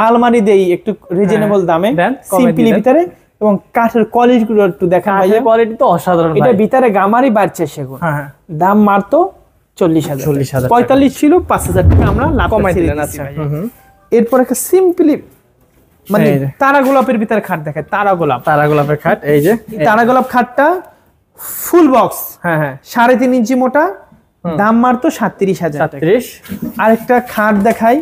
আলমারি দেই একটু রিজনেবল দামে, সিম্পলি ভিতরে, এবং কাঠের কোয়ালিটি গুলো একটু দেখা ভাইয়া। কোয়ালিটি তো অসাধারণ। এটা ভিতরে গামারি বাড়ছে সেগুন। হ্যাঁ, দাম মাত্র 40,000। 45 ছিল, 5,000 টাকা আমরা লাভ কমাই দিলেন। আচ্ছা, এরপর একটা সিম্পলি মানে তারা গোলাপের ভিতরে খাট দেখায়। তারা গোলাপের খাট। এই যে তারা গোলাপ খাটটা ফুল বক্স। হ্যাঁ হ্যাঁ, 3.5 ইঞ্চি মোটা, দাম মাত্র 37,000 টাকা। আরেকটা খাট দেখাই।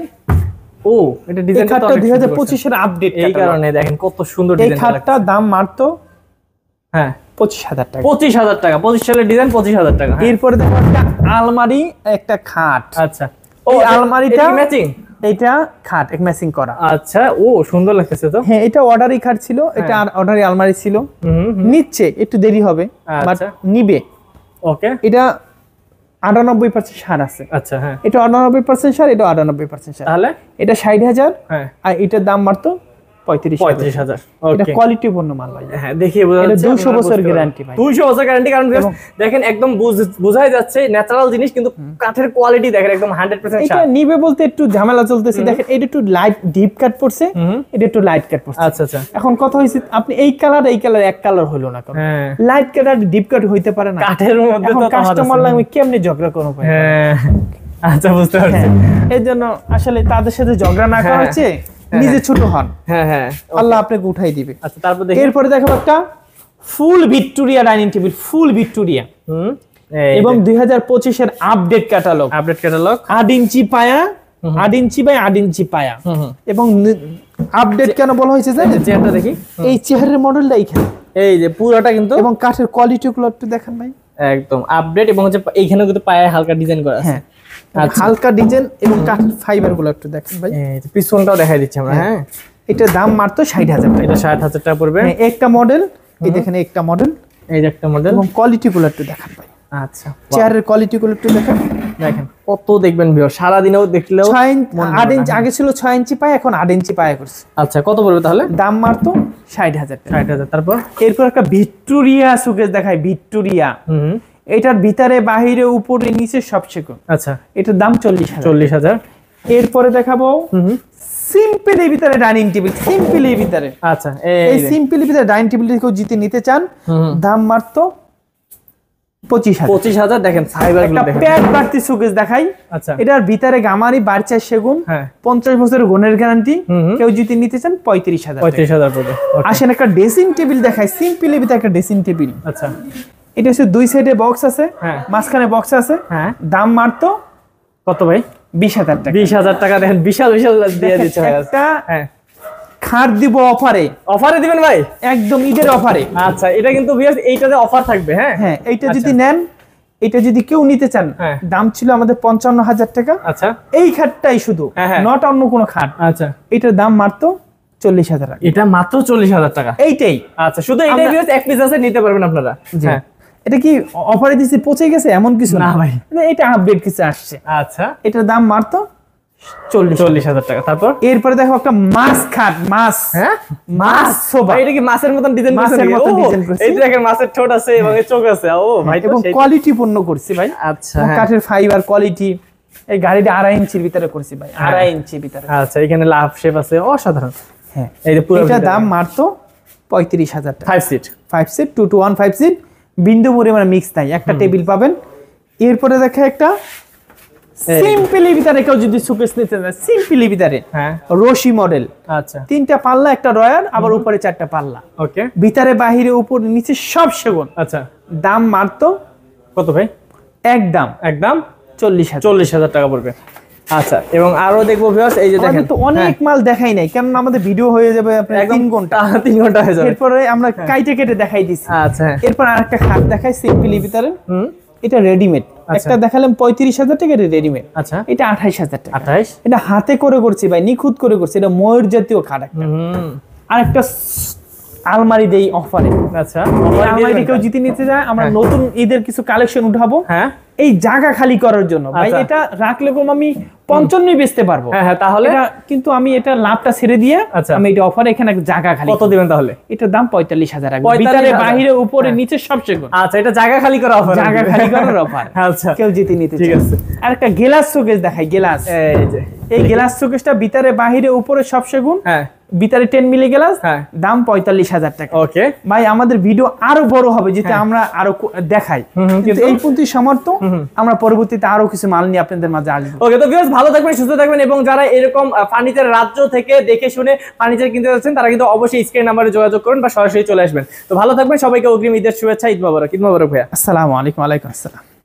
ও, এটা ডিজাইনটা তো 2025 এর আপডেট, এই কারণে দেখেন কত সুন্দর ডিজাইন। এই খাটটা দাম মাত্র হ্যাঁ 25,000 টাকা। 25,000 টাকা, 25 সালের ডিজাইন, 25,000 টাকা। এরপরে দেখো একটা আলমারি, একটা খাট। আচ্ছা, এই আলমারিটা ম্যাচিং, এটা খাট এক ম্যাচিং করা। আচ্ছা, ও সুন্দর লাগতেছে তো। হ্যাঁ, এটা অর্ডারি খাট ছিল, এটা অর্ডারি আলমারি ছিল। নিচ্ছে একটু দেরি হবে, বাট নিবে। ওকে, এটা 98% ছাড় আছে। আচ্ছা, হ্যাঁ, এটা 98% ছাড়, এটা 98% ছাড়। তাহলে এটা 60,000, হ্যাঁ, আর এটার দাম মাত্র 35,000। এটা কোয়ালিটি পূর্ণ মাল ভাই। হ্যাঁ, দেখিয়ে বোঝা যাচ্ছে 200 বছর গ্যারান্টি ভাই। 200 বছর গ্যারান্টি, কারণ দেখেন একদম বোঝাই যাচ্ছে ন্যাচারাল জিনিস, কিন্তু কাঠের কোয়ালিটি দেখেন একদম 100%। এটা নিবে বলতে একটু ঝামেলা চলতেছে। দেখেন এটা একটু লাইট ডিপ কাট পড়ছে, এটা একটু লাইট কাট পড়ছে। আচ্ছা আচ্ছা, এখন কথা হইছে আপনি এই কালার এক কালার হলো না, কারণ লাইট কাট আর ডিপ কাট হইতে পারে না কাঠের মধ্যে। তো কাস্টমার লাগবে কেমনে ঝগড়া করব ভাই? হ্যাঁ, আচ্ছা, বুঝতে পারছি। এর জন্য আসলে তাদের সাথে ঝগড়া না করা হচ্ছে, নিজে ছোট হন। হ্যাঁ হ্যাঁ, আল্লাহ আপনাকে উঠাই দিবে। আচ্ছা, তারপর দেখি। এরপরে দেখো একটা ফুল Victoria dining table, full Victoria, এবং 2025 এর আপডেট ক্যাটালগ। 8 ইঞ্চি পায়া, 8 ইঞ্চি বাই 8 ইঞ্চি পায়া। এবং আপডেট কেন বলা হয়েছে জানেন? চেয়ারটা দেখি। এই চেয়ারের মডেলটা এইখানে, এই যে পুরোটা কিন্তু, এবং কাঠের কোয়ালিটি গুলো একটু দেখেন ভাই, একদম আপডেট। এবং হচ্ছে এইখানে কিন্তু পায়ে হালকা ডিজাইন করা আছে। হ্যাঁ, হালকা ডিজাইন, এবং কাঠের ফাইবার গুলো একটু দেখেন ভাই। এই যে পিছনটাও দেখাই দিচ্ছি আমরা। হ্যাঁ, এটার দাম মাত্র 60,000 টাকা। এটা 60,000 টাকা পড়বে। একটা মডেল, এই দেখেন একটা মডেল, এই যে একটা মডেল, এবং কোয়ালিটি গুলো একটু দেখান ভাই। আচ্ছা, চেয়ারের কোয়ালিটি গুলো একটু দেখেন। দেখেন কত দেখবেন ভিউ, সারা দিনেও দেখলেও। 8 ইঞ্চি আগে ছিল, 6 ইঞ্চি পায়, এখন 8 ইঞ্চি পায় করছে। আচ্ছা, কত পড়বে তাহলে? দাম মাত্র 60,000 টাকা। 60,000। তারপর এরপর একটা ভিক্টোরিয়া শোকেস দেখাই, ভিক্টোরিয়া। এটার ভিতরে বাহিরে উপরে নিচে সব সেগুন। আচ্ছা, এটার দাম 40,000। 40,000। এরপরে দেখাবো সিম্পল এর ভিতরে ডাইনিং টেবিল, সিম্পল এর ভিতরে। আচ্ছা, এই সিম্পল এর ভিতরে ডাইনিং টেবিল কেউ জিতে নিতে চান, দাম মাত্র 25,000। 25,000। দেখেন ফাইবার গুলো দেখেন, প্যাড বাড়তি শোকেস দেখাই। আচ্ছা, এটার ভিতরে গামারি বাড়ছে সেগুন, 50 বছরের গুণের গ্যারান্টি। কেউ যদি নিতে চান 35,000। 35,000 পড়বে। আসেন একটা ড্রেসিং টেবিল দেখাই, সিম্পল এর ভিতরে একটা ড্রেসিং টেবিল। আচ্ছা, এটা হচ্ছে দুই সাইডে বক্স আছে, মাঝখানে বক্স আছে। দাম মাত্র কত ভাই? 20,000 টাকা। 20,000 টাকা। দেখেন বিশাল বিশাল দিয়ে দিচ্ছে ভাই। একটা খাট দিব অফারে। অফারে দিবেন ভাই? একদম ঈদের অফারে। আচ্ছা, এটা কিন্তু ভিউয়ার্স এইটাতে অফার থাকবে। হ্যাঁ হ্যাঁ, এইটা যদি নেন, এটা যদি কেউ নিতে চান, দাম ছিল আমাদের 55,000 টাকা। আচ্ছা, এই খাটটাই শুধু, নট অন্য কোনো খাট। আচ্ছা, এটার দাম মাত্র 40,000 টাকা। এটা মাত্র 40,000 টাকা। এইটাই। আচ্ছা, শুধু এইটাই ভিউয়ার্স, এক পিস আছে, নিতে পারবেন আপনারা। হ্যাঁ, এটা কি অফারে দিছি পচে গেছে এমন কিছু না ভাই, এটা আপডেট কিছু আসছে। আচ্ছা, এটার দাম মাত্র 40,000 টাকা। তারপর এরপরে দেখো একটা মাছ খাট, মাছ। হ্যাঁ, মাছ সোফা। এটা কি মাছের মতন ডিজাইন করছে? মাছের মতন ডিজাইন করছে। এই দেখেন মাছের ঠোঁট আছে এবং চোখ আছে। ও ভাই, এবং কোয়ালিটি পূর্ণ করছি ভাই। আচ্ছা, কাঠের ফাইবার কোয়ালিটি। এই গাড়িটা 2.5 ইঞ্চির ভিতরে করছি ভাই, 2.5 ইঞ্চির ভিতরে। আচ্ছা, এখানে লাভ শেপ আছে, অসাধারণ। হ্যাঁ, এই যে পুরো এটা দাম মাত্র 35,000 টাকা। 5 সিট 2 to 1 5 সিট, বিন্দু পরিমাণে মিক্স নাই, একটা টেবিল পাবেন। এরপরে দেখে একটা সিম্পলি ভিতরে কেউ যদি শোকেস নিতে চায়, সিম্পলি ভিতরে রশি মডেল। আচ্ছা, 3টা পাল্লা, একটা রয়ার, আবার উপরে 4টা পাল্লা। ওকে, ভিতরে বাহিরে উপর নিচে সব সেগুন। আচ্ছা, দাম মাত্র কত ভাই? একদম 40,000 টাকা পড়বে। আচ্ছা, এবং আরো দেখবো ভিউয়ার্স, এই যে দেখেন তো অনেক মাল দেখাই নাই, কারণ আমাদের ভিডিও হয়ে যাবে আপনার 3 ঘন্টা। 3 ঘন্টা হয়ে যাবে। এরপরে আমরা কাইটে কেটে দেখাই দিছি। আচ্ছা, এরপর আরেকটা খাট দেখাই সিম্পলি ভিতরে। এটা রেডিমেড। একটা দেখালাম 35,000 টাকা, এটা রেডিমেড। আচ্ছা, এটা 28,000 টাকা। 28? এটা হাতে করে করছি ভাই, নিখুঁত করে করছি। এটা ময়ূর জাতীয় খাট একটা। আরেকটা আলমারি দেই অফারে। আচ্ছা, আলমারি কেউ জিতে নিতে যায়, আমরা নতুন ঈদের কিছু কালেকশন উঠাবো। হ্যাঁ, এই জায়গা খালি করার জন্য ভাই, এটা রাখলে কম আমি 55 বেচতে পারবো। হ্যাঁ, তাহলে কিন্তু আমি এটা লাভটা ছেড়ে দিয়ে আমি এটা অফারে এখানে জায়গা খালি। কত দিবেন তাহলে? এটার দাম 45,000 টাকা, ভিতরে বাইরে উপরে নিচে সব সেগুন। আচ্ছা, এটা জায়গা খালি করা অফার, জায়গা খালি করার অফার। আচ্ছা, কেউ জিতে নিতে ঠিক আছে। আর একটা গ্লাস শোকেস দেখাই, গ্লাস। এই যে এই গ্লাস শোকেসটা ভিতরে বাইরে উপরে সব সেগুন। হ্যাঁ, ভিতরে 10 মিলি গ্লাস, দাম 45,000 টাকা। ওকে ভাই, আমাদের ভিডিও আরো বড় হবে যেটা আমরা আরো দেখাই, কিন্তু এই পর্যন্ত সামর্থ্য, আমরা পরবর্তীতে আরো কিছু মাল নিয়ে আপনাদের মাঝে আসবো। ওকে, তো ভিউয়ার্স ভালো থাকবেন, সুস্থ থাকবেন, এবং যারা এরকম ফার্নিচার রাজ্য থেকে দেখে শুনে ফার্নিচার কিনতে যাচ্ছেন তারা কিন্তু অবশ্যই স্ক্রিন নাম্বারে যোগাযোগ করুন বা সরাসরি চলে আসবেন। তো ভালো থাকবেন, সবাইকে অগ্রিম ঈদের শুভেচ্ছা, ঈদ মোবারক। ঈদ মোবারক ভাইয়া। আসসালামু আলাইকুম। ওয়ালাইকুম আসসালাম।